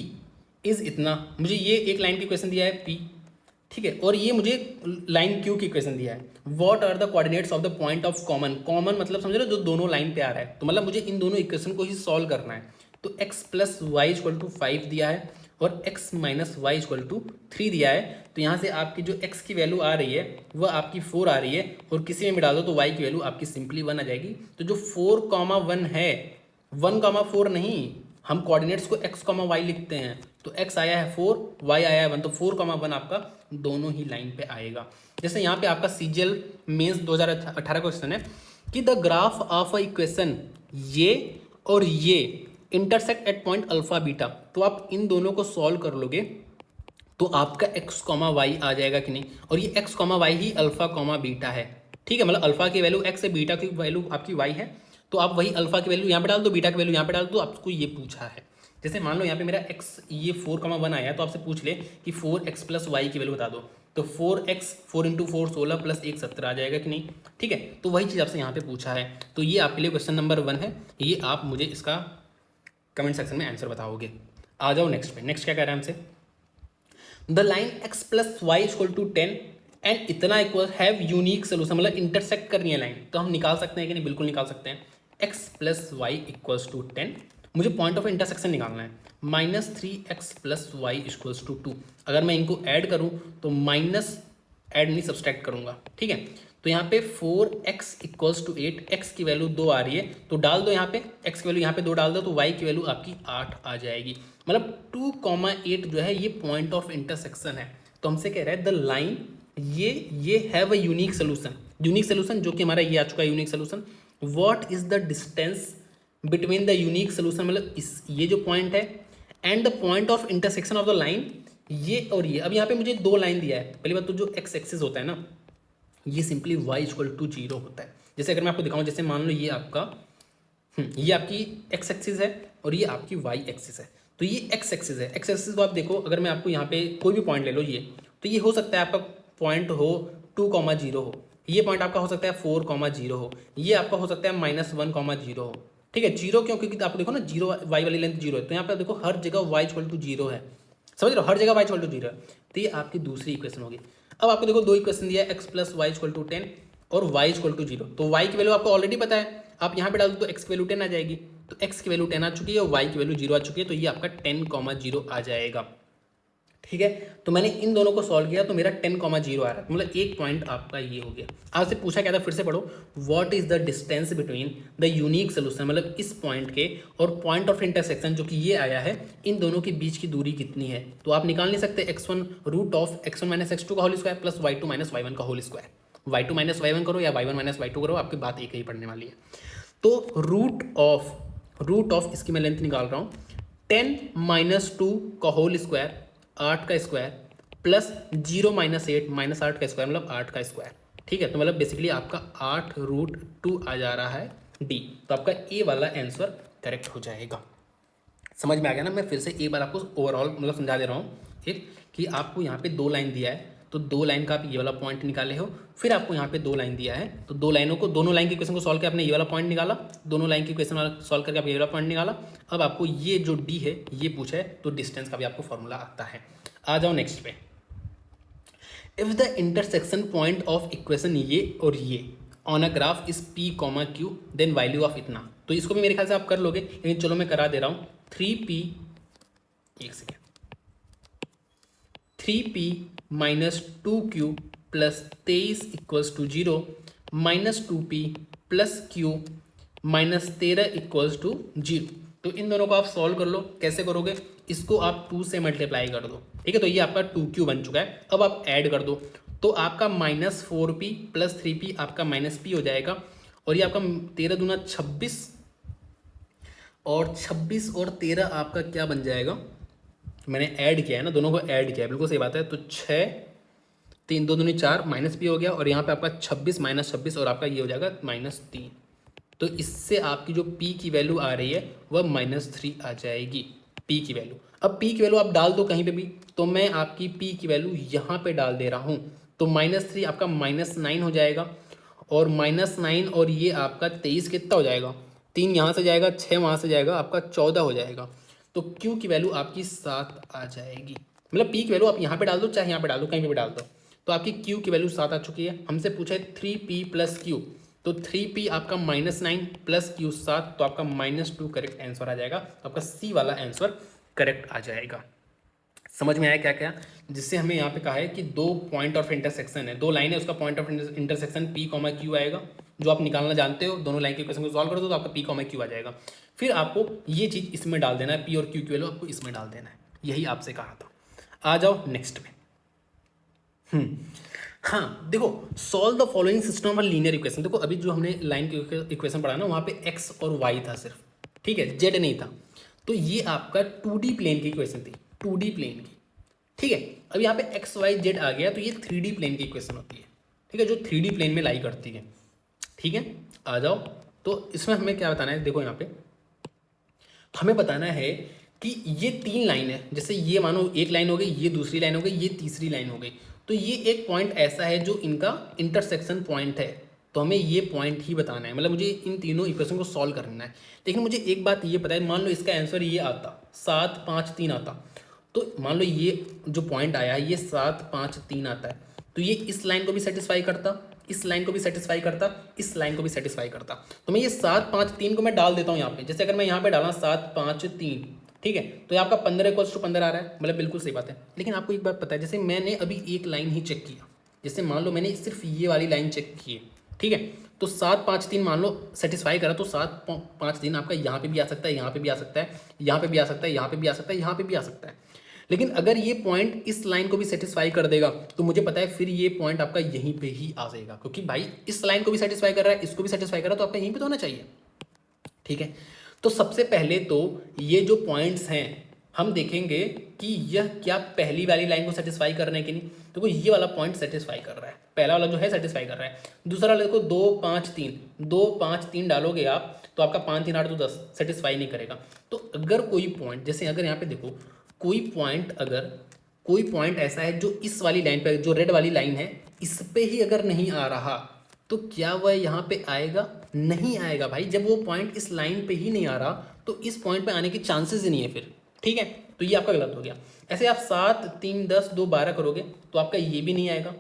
is इतना, मुझे ये एक लाइन की इक्वेशन दिया है p, ठीक है। और ये मुझे लाइन क्यू की इक्वेशन दिया है। What are the coordinates of the point of common, common मतलब समझ रहे हो जो दोनों लाइन पे आ रहा है, तो मतलब मुझे इन दोनों इक्वेशन को ही सॉल्व करना है। तो x plus Y equal to 5 दिया है और x minus Y equal to 3 दिया है। तो यहाँ से आपकी जो x की वैल्यू आ रही है वह आपकी 4 आ रही है, और किसी में डाल दो तो y की वैल्यू आपकी सिंपली 1 आ जाएगी। तो जो 4,1 है, 1,4 नहीं, हम कोऑर्डिनेट्स को x, y लिखते हैं। तो x आया है 4, y आया है 1, तो 4,1 आपका दोनों ही लाइन पे आएगा। जैसे यहाँ पे आपका सीजीएल मेंस 2018 का क्वेश्चन है कि the graph of a equation ये और ये intersect at point alpha beta, तो आप इन दोनों को सॉल्व कर लोगे तो आपका x, y आ जाएगा कि नहीं। और ये x, y ही अल्फा, बीटा है। ठीक है, मतलब अल्फा की वैल्यू x है, बीटा की वैल्यू आपकी y है। तो आप वही अल्फा की वैल्यू यहाँ पे डाल दो, बीटा की वैल्यू यहाँ पे डाल दो। आपको ये पूछा है, जैसे मान लो यहाँ पे मेरा x ये 4,1 आया है, तो आपसे पूछ ले कि 4x प्लस वाई की वैल्यू बता दो। तो 4x 4 इंटू 4 16 प्लस 1 17 आ जाएगा कि नहीं। ठीक है, तो वही चीज़ आपसे यहाँ पे पूछा है। तो ये आपके लिए क्वेश्चन नंबर 1 है। ये आप मुझे इसका कमेंट सेक्शन में आंसर बताओगे। आ जाओ नेक्स्ट पे। नेक्स्ट क्या कह रहा है हमसे, the line x plus Y equal to 10 and इतना इक्वल हैव यूनिक सोल्यूशन, मतलब इंटरसेक्ट करनी है लाइन। तो हम निकाल सकते हैं कि नहीं, बिल्कुल निकाल सकते हैं। x plus Y equals to 10, मुझे पॉइंट ऑफ इंटरसेक्शन निकालना है। -3x plus Y equals to 2। अगर मैं इनको ऐड करूं तो माइनस ऐड नहीं सब्सट्रैक्ट करूंगा। ठीक है, तो यहाँ पे 4x इक्वल्स टू 8, x की वैल्यू 2 आ रही है तो डाल दो यहाँ पे, x की वैल्यू यहाँ पे 2 डाल दो तो y की वैल्यू आपकी 8 आ जाएगी। मतलब 2,8 जो है ये पॉइंट ऑफ इंटरसेक्शन है। तो हमसे कह रहा है द लाइन ये have a unique solution, unique solution जो कि हमारा ये आ चुका है unique solution. What is the distance between the unique solution, मतलब इस ये जो पॉइंट है and the point of intersection of the line, ये और ये। अब यहाँ पे मुझे 2 लाइन दिया है। पहली बात तो जो x एक्सिस होता है ना, ये सिंपली y इक्वल टू 0 होता है। जैसे अगर मैं आपको दिखाऊं, जैसे मान लो ये आपका ये आपकी x एक्सिस है और ये आपकी y एक्सिस है। तो ये x एक्सिस है, x एक्सिस को आप देखो, अगर मैं आपको यहाँ पे कोई भी पॉइंट ले लो ये, तो ये हो सकता है आपका पॉइंट हो 2,0 हो, ये पॉइंट आपका हो सकता है 4,0 हो, ये आपका हो सकता है -1,0 हो। ठीक है, 0 क्यों, क्योंकि आप देखो ना 0 y वाली लेंथ 0 है, तो यहाँ पे देखो हर जगह y इक्वल टू 0 है। समझ रहे हो, हर जगह y इक्वल टू 0 है। तो ये आपकी दूसरी इक्वेशन होगी। अब आपको देखो 2 इक्वेशन दिया है, x plus Y equal to 10 और y इक्वल टू 0। तो y की वैल्यू आपको ऑलरेडी पता है, आप यहाँ पे डाल दो तो x की वैल्यू 10 आ जाएगी। तो x की वैल्यू 10 आ चुकी है और y की वैल्यू 0 आ चुकी है, तो ये आपका 10,0 आ जाएगा। ठीक है, तो मैंने इन दोनों को सॉल्व किया तो मेरा 10,0 आ रहा है, मतलब एक पॉइंट आपका ये हो गया। आपसे पूछा क्या था, फिर से पढ़ो, what is the distance between the unique solution, मतलब इस पॉइंट के और पॉइंट ऑफ इंटरसेक्शन जो कि ये आया है, इन दोनों के बीच की दूरी कितनी है। तो आप निकाल नहीं सकते x1 root of x1 minus x2 का whole square plus y2 minus y1 का whole square. y2 minus y1 करो या y1 माइनस y2 करो, आपकी बात एक ही पढ़ने वाली है। तो रूट ऑफ इसकी मैं लेंथ निकाल रहा हूँ, 10 माइनस 2 का होल स्क्वायर, 8 का स्क्वायर प्लस 0 माइनस 8 माइनस 8 का स्क्वायर, मतलब 8 का स्क्वायर। ठीक है, तो मतलब बेसिकली आपका 8√2 आ जा रहा है डी। तो आपका ए वाला आंसर करेक्ट हो जाएगा। समझ में आ गया ना। मैं फिर से एक बार आपको ओवरऑल मतलब समझा दे रहा हूँ एक, कि आपको यहाँ पे 2 लाइन दिया है, तो 2 लाइन का आप ये वाला पॉइंट निकाले हो, फिर आपको यहाँ पे 2 लाइन दिया है, तो 2 लाइनों को, दोनों लाइन की क्वेश्चन को सॉल्व करके आपने ये वाला पॉइंट निकाला, दोनों लाइन की क्वेश्चन वाला सॉल्व करके आप ये वाला पॉइंट निकाला। अब आपको ये जो डी है ये पूछा है, तो डिस्टेंस का भी आपको फॉर्मूला आता है। आ जाओ नेक्स्ट पे। If the intersection point of equation ये और ये on a graph is p, q, then value of इतना। तो इसको भी मेरे ख्याल से आप कर लोगे, लेकिन चलो मैं करा दे रहा हूँ। 3p, एक second, 3p minus 2q plus 23 equals to 0 minus 2p plus q minus 13 equals to 0। तो इन दोनों को आप सॉल्व कर लो। कैसे करोगे, इसको आप 2 से मल्टीप्लाई कर दो। ठीक है, तो ये आपका 2q बन चुका है। अब आप ऐड कर दो तो आपका -4p प्लस 3p आपका -p हो जाएगा, और ये आपका 13 दूना 26 और 26 और 13 आपका क्या बन जाएगा, मैंने ऐड किया है ना, दोनों को ऐड किया है, बिल्कुल सही बात है। तो 6 3 2 दूनी 4 -p हो गया, और यहाँ पे आपका 26 माइनस 26 और आपका ये हो जाएगा -3। तो इससे आपकी जो p की वैल्यू आ रही है वह -3 आ जाएगी, p की वैल्यू। अब p की वैल्यू आप डाल दो कहीं पे भी, तो मैं आपकी p की वैल्यू यहाँ पे डाल दे रहा हूँ। तो -3 आपका -9 हो जाएगा, और -9 और ये आपका 23 कितना हो जाएगा, 3 यहाँ से जाएगा, 6 वहाँ से जाएगा, आपका 14 हो जाएगा। तो q की वैल्यू आपकी 7 आ जाएगी। मतलब पी की वैल्यू आप यहाँ पे डाल दो चाहे यहाँ पे डाल दो, कहीं पे भी डाल दो। तो आपकी क्यू की वैल्यू 7 आ चुकी है। हमसे पूछा है 3p प्लस क्यू, तो 3p आपका -9 प्लस क्यू 7, तो आपका -2 करेक्ट आंसर आ जाएगा। तो आपका सी वाला आंसर करेक्ट आ जाएगा। समझ में आया क्या क्या, जिससे हमें यहाँ पे कहा है कि दो पॉइंट ऑफ इंटरसेक्शन है, दो लाइन है, उसका point of intersection P comma Q आएगा, जो आप निकालना जानते हो। दोनों लाइन के इक्वेशन को सॉल्व कर दो तो आपका पी कॉमा क्यू आ जाएगा। फिर आपको ये चीज़ इसमें डाल देना है, पी और क्यू की वैल्यू आपको इसमें डाल देना है, यही आपसे कहा था। आ जाओ नेक्स्ट में। हाँ देखो, solve the following system of linear equation. देखो अभी जो हमने लाइन के इक्वेशन पढ़ा ना, वहाँ पे एक्स और वाई था सिर्फ, ठीक है, जेड नहीं था। तो ये आपका 2D प्लेन की इक्वेशन थी, 2D प्लेन की, ठीक है। अब यहाँ पे एक्स वाई जेड आ गया तो ये 3D प्लेन की इक्वेशन होती है, ठीक है, जो 3D प्लेन में लाई करती है, ठीक है। आ जाओ, तो इसमें हमें क्या बताना है, देखो यहाँ पे हमें बताना है कि ये 3 लाइन है, जैसे ये मानो एक लाइन हो गई, ये दूसरी लाइन हो गई, ये तीसरी लाइन हो गई। तो ये एक पॉइंट ऐसा है जो इनका इंटरसेक्शन पॉइंट है, तो हमें ये पॉइंट ही बताना है, मतलब मुझे इन तीनों इक्वेशन को सॉल्व करना है। लेकिन मुझे एक बात ये पता है, मान लो इसका आंसर ये आता 7 5 3 आता, तो मान लो ये जो पॉइंट आया है ये 7 5 3 आता है, तो ये इस लाइन को भी सेटिस्फाई करता, इस लाइन को भी सेटिस्फाई करता, इस लाइन को भी सेटिस्फाई करता। तो मैं ये 7 5 3 को मैं डाल देता हूँ यहाँ पे। जैसे अगर मैं यहाँ पे डाला 7 5 3, ठीक है, तो ये आपका 15 = 15 आ रहा है, मतलब बिल्कुल सही बात है। लेकिन आपको एक बात पता है, जैसे मैंने अभी एक लाइन ही चेक किया, जैसे मान लो मैंने सिर्फ ये वाली लाइन चेक की है, ठीक है, तो 7 5 3 मान लो सेटिस्फाई करा, तो 7 5 3 आपका यहाँ पे भी आ सकता है, यहाँ पे भी आ सकता है, यहाँ पे भी आ सकता है, यहाँ पे भी आ सकता है, यहाँ पे भी आ सकता है। लेकिन अगर ये पॉइंट इस लाइन को भी सेटिस्फाई कर देगा तो मुझे पता है फिर ये पॉइंट आपका यहीं पे ही आ जाएगा, क्योंकि भाई इस लाइन को भी सेटिस्फाई कर रहा है, इसको भी सेटिस्फाई कर रहा है, तो आपका यहीं पे तो होना चाहिए, ठीक है। तो सबसे पहले तो ये जो पॉइंट्स हैं हम देखेंगे कि यह क्या पहली वाली लाइन को सेटिस्फाई करने की नहीं, तो ये वाला पॉइंट सेटिस्फाई कर रहा है, पहला वाला जो है सेटिस्फाई कर रहा है। दूसरा वाला देखो 2 5 3, 2 5 3 डालोगे आप तो आपका 5 3 8 तो 10 सेटिस्फाई नहीं करेगा। तो अगर कोई पॉइंट, जैसे अगर यहाँ पे देखो कोई पॉइंट ऐसा है जो इस वाली लाइन पे, जो रेड वाली लाइन है इस पे ही अगर नहीं आ रहा, तो क्या वह यहाँ पे आएगा? नहीं आएगा भाई। जब वो पॉइंट इस लाइन पे ही नहीं आ रहा तो इस पॉइंट पे आने की चांसेस ही नहीं है फिर, ठीक है। तो ये आपका गलत हो गया। ऐसे आप 7 3 10 2 12 करोगे तो आपका ये भी नहीं आएगा,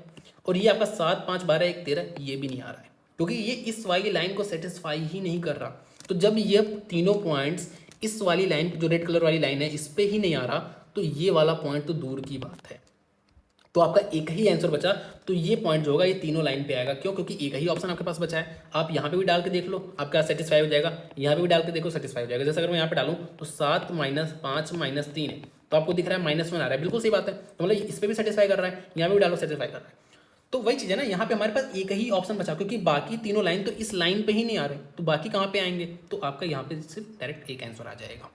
और ये आपका 7 5 12 1 13 ये भी नहीं आ रहा है, क्योंकि ये इस वाली लाइन को सेटिस्फाई ही नहीं कर रहा। तो जब ये तीनों पॉइंट्स इस वाली लाइन, जो रेड कलर वाली लाइन है, इस पे ही नहीं आ रहा, तो ये वाला पॉइंट तो दूर की बात है। तो आपका एक ही आंसर बचा, तो ये पॉइंट जो होगा ये तीनों लाइन पे आएगा। क्यों? क्योंकि एक ही ऑप्शन आपके पास बचा है। आप यहाँ पे भी डाल के देख लो, आपका सेटिस्फाई हो जाएगा, यहाँ पे भी डाल के देखो सेटिस्फाई हो जाएगा। जैसे अगर मैं यहाँ पे डालूँ तो 7 - 5 - 3 है, तो आपको दिख रहा है -1 आ रहा है, बिल्कुल सही बात है। तो मतलब इस पर भी सेटिस्फाई कर रहा है, यहाँ पे भी डालो सेटिस्फाई कर रहा है। तो वही चीज़ है ना, यहाँ पे हमारे पास एक ही ऑप्शन बचा, क्योंकि बाकी तीनों लाइन तो इस लाइन पे ही नहीं आ रहे, तो बाकी कहाँ पे आएंगे? तो आपका यहाँ पे सिर्फ डायरेक्ट एक आंसर आ जाएगा,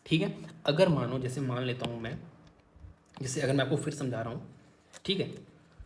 ठीक है। अगर मानो, जैसे मान लेता हूँ मैं, जैसे अगर मैं आपको फिर समझा रहा हूँ, ठीक है,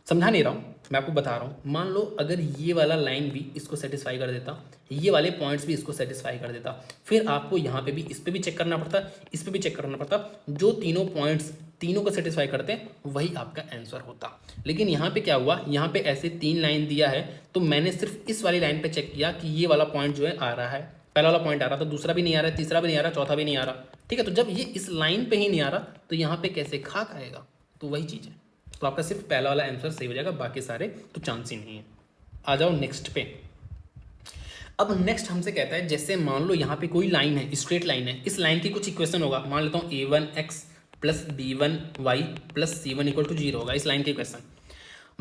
समझा नहीं रहा हूँ, मैं आपको बता रहा हूँ। मान लो अगर ये वाला लाइन भी इसको सेटिस्फाई कर देता, ये वाले पॉइंट्स भी इसको सेटिस्फाई कर देता, फिर आपको यहाँ पे भी, इस पे भी चेक करना पड़ता, इस पे भी चेक करना पड़ता। जो तीनों पॉइंट्स तीनों को सेटिस्फाई करते हैं वही आपका आंसर होता। लेकिन यहाँ पे क्या हुआ, यहाँ पे ऐसे 3 लाइन दिया है, तो मैंने सिर्फ इस वाली लाइन पे चेक किया कि ये वाला पॉइंट जो है आ रहा है, पहला वाला पॉइंट आ रहा था, दूसरा भी नहीं आ रहा है, तीसरा भी नहीं आ रहा, चौथा भी नहीं आ रहा, ठीक है। तो जब ये इस लाइन पे ही नहीं आ रहा तो यहाँ पे कैसे खाक आएगा? तो वही चीज़ है। तो आपका सिर्फ पहला वाला आंसर सही हो जाएगा, बाकी सारे तो चांस ही नहीं है। आ जाओ नेक्स्ट पे। अब नेक्स्ट हमसे कहता है, जैसे मान लो यहाँ पे कोई लाइन है, स्ट्रेट लाइन है, इस लाइन की कुछ इक्वेशन होगा। मान लेता हूँ a1x + b1y + c1 = 0 होगा इस लाइन की इक्वेशन।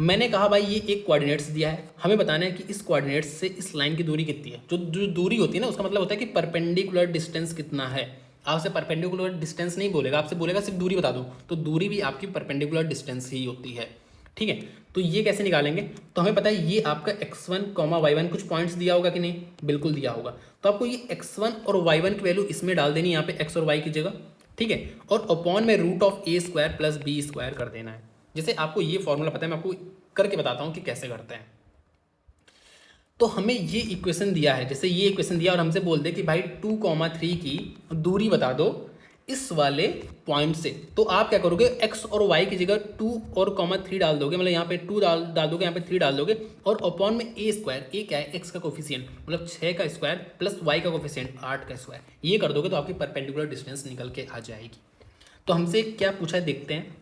मैंने कहा भाई ये एक कोऑर्डिनेट्स दिया है, हमें बताना है कि इस कोऑर्डिनेट्स से इस लाइन की दूरी कितनी है। जो दूरी होती है ना, उसका मतलब होता है कि परपेंडिकुलर डिस्टेंस कितना है। आपसे परपेंडिकुलर डिस्टेंस नहीं बोलेगा, आपसे बोलेगा सिर्फ दूरी बता दो, तो दूरी भी आपकी परपेंडिकुलर डिस्टेंस ही होती है, ठीक है। तो ये कैसे निकालेंगे? तो हमें पता है ये आपका x1, y1 कुछ पॉइंट्स दिया होगा कि नहीं? बिल्कुल दिया होगा। तो आपको ये x1 और y1 की वैल्यू इसमें डाल देनी है, यहाँ पे x और y की जगह, ठीक है। और अपॉन में √(a² + b² कर देना है। जैसे आपको ये फॉर्मूला पता है, मैं आपको करके बताता हूँ कि कैसे करते हैं। तो हमें ये इक्वेशन दिया है, जैसे ये इक्वेशन दिया और हमसे बोल दे कि भाई 2, 3 की दूरी बता दो इस वाले पॉइंट से, तो आप क्या करोगे? x और y की जगह 2 और 3 डाल दोगे, मतलब यहाँ पे 2 डाल दोगे, यहाँ पे 3 डाल दोगे, और अपॉन में a², a क्या है? x का कोफिशिएंट, मतलब 6 का स्क्वायर प्लस y का कोफिशिएंट 8 का स्क्वायर, ये कर दोगे तो आपकी परपेंडिकुलर डिस्टेंस निकल के आ जाएगी। तो हमसे क्या पूछा है देखते हैं।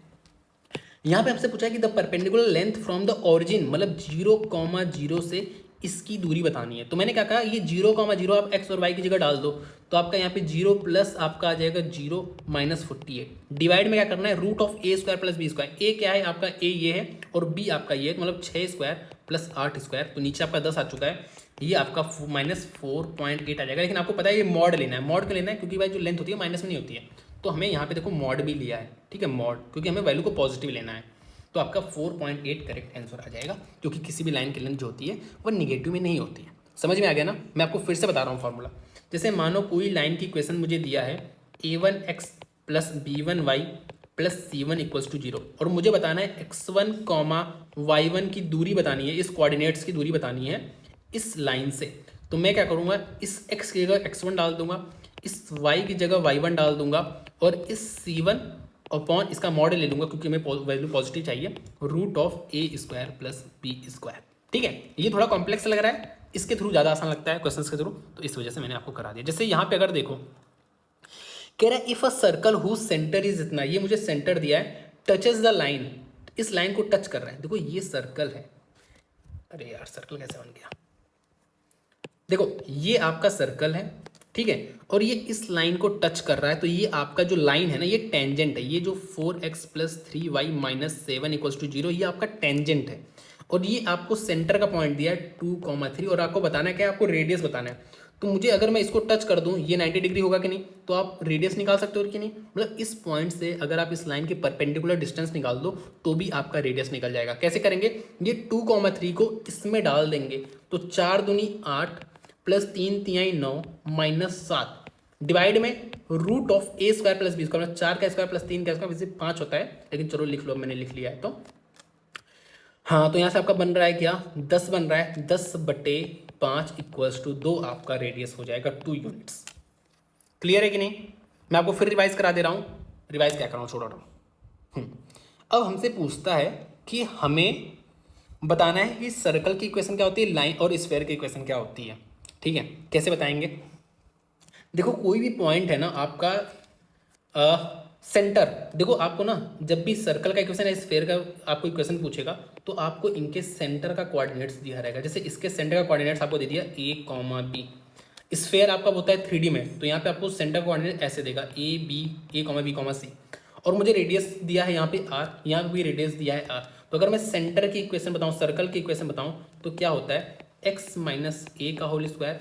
यहाँ पे आपसे पूछा है कि the perpendicular length from the origin, मतलब 0,0 से इसकी दूरी बतानी है। तो मैंने क्या कहा, ये 0,0 आप एक्स और वाई की जगह डाल दो, तो आपका यहाँ पे 0 प्लस आपका आ जाएगा 0 माइनस 48। डिवाइड में क्या करना है, root of A square plus B square. A क्या है आपका, ए ये है और बी आपका ये है, मतलब 6 स्क्वायर प्लस 8 स्क्वायर, तो नीचे आपका 10 आ चुका है, ये आपका -4.8 आ जाएगा। लेकिन आपको पता है ये मॉड लेना है। मॉड क्यों लेना है, क्योंकि भाई जो लेंथ होती है माइनस में नहीं होती है, तो हमें यहाँ पे देखो मॉड भी लिया है, ठीक है, मॉड, क्योंकि हमें वैल्यू को पॉजिटिव लेना है। तो आपका 4.8 करेक्ट आंसर आ जाएगा, क्योंकि किसी भी लाइन की लेंथ जो होती है वो निगेटिव में नहीं होती है। समझ में आ गया ना। मैं आपको फिर से बता रहा हूँ फॉर्मूला। जैसे मानो कोई लाइन की इक्वेशन मुझे दिया है a1x plus b1y plus c1 equals to 0, और मुझे बताना है x1 y1 की दूरी बतानी है, इस कोऑर्डिनेट्स की दूरी बतानी है इस लाइन से। तो मैं क्या करूँगा, इस x की जगह x1 डाल दूंगा, इस y की जगह y1 डाल दूंगा, और इस c1 अपॉन इसका मॉडल ले लूंगा, क्योंकि हमें वैल्यू पॉजिटिव चाहिए, root of A square plus B square. ठीक है, ये थोड़ा कॉम्प्लेक्स लग रहा है, इसके थ्रू ज़्यादा आसान लगता है क्वेश्चंस के थ्रू, तो इस वजह से मैंने आपको करा दिया। जैसे यहाँ पे अगर देखो, कह रहा है if a circle who centre is इतना, ये मुझे सेंटर दिया है, टचेस द लाइन, इस लाइन को टच कर रहा है। देखो ये सर्कल है, अरे यार सर्कल कैसे बन गया, देखो ये आपका सर्कल है, ठीक है, और ये इस लाइन को टच कर रहा है, तो ये आपका जो लाइन है ना, ये टेंजेंट है। ये जो 4x plus 3y minus 7 equals to 0, ये आपका टेंजेंट है, और ये आपको सेंटर का पॉइंट दिया है 2,3, और आपको बताना है क्या, आपको रेडियस बताना है। तो मुझे अगर मैं इसको टच कर दूं, ये 90 डिग्री होगा कि नहीं, तो आप रेडियस निकाल सकते हो कि नहीं, मतलब इस पॉइंट से अगर आप इस लाइन के परपेंडिकुलर डिस्टेंस निकाल दो तो भी आपका रेडियस निकल जाएगा। कैसे करेंगे, ये 2,3 को इसमें डाल देंगे, तो 4 दूनी 8 प्लस 3 तिहाई 9 माइनस 7, डिवाइड में root of A square plus B square, मतलब 4 का स्क्वायर प्लस 3 का स्क्वायर, वैसे 5 होता है, लेकिन चलो लिख लो, मैंने लिख लिया है। तो हाँ, तो यहाँ से आपका बन रहा है क्या, 10 बन रहा है, 10/5 इक्वल्स टू 2 आपका रेडियस हो जाएगा 2 यूनिट्स। क्लियर है कि नहीं। मैं आपको फिर रिवाइज करा दे रहा हूँ, रिवाइज क्या कर रहा हूँ, छोड़ रहा हूँ। अब हमसे पूछता है कि हमें बताना है कि सर्कल की इक्वेशन क्या होती है, लाइन और स्फेयर की इक्वेशन क्या होती है। ठीक है, कैसे बताएंगे, देखो कोई भी पॉइंट है ना आपका सेंटर, देखो आपको ना जब भी सर्कल का इक्वेशन या स्फेयर का आपको इक्वेशन पूछेगा, तो आपको इनके सेंटर का कोऑर्डिनेट्स दिया रहेगा। जैसे इसके सेंटर का कोऑर्डिनेट्स आपको दे दिया a, b। स्फेयर आपका होता है 3D में, तो यहाँ पे आपको सेंटर कोऑर्डिनेट ऐसे देगा a, b, c, और मुझे रेडियस दिया है यहाँ पे r, यहाँ पे भी रेडियस दिया है r। तो अगर मैं सेंटर की इक्वेशन बताऊँ, सर्कल की इक्वेशन बताऊँ, तो क्या होता है, x माइनस ए का whole square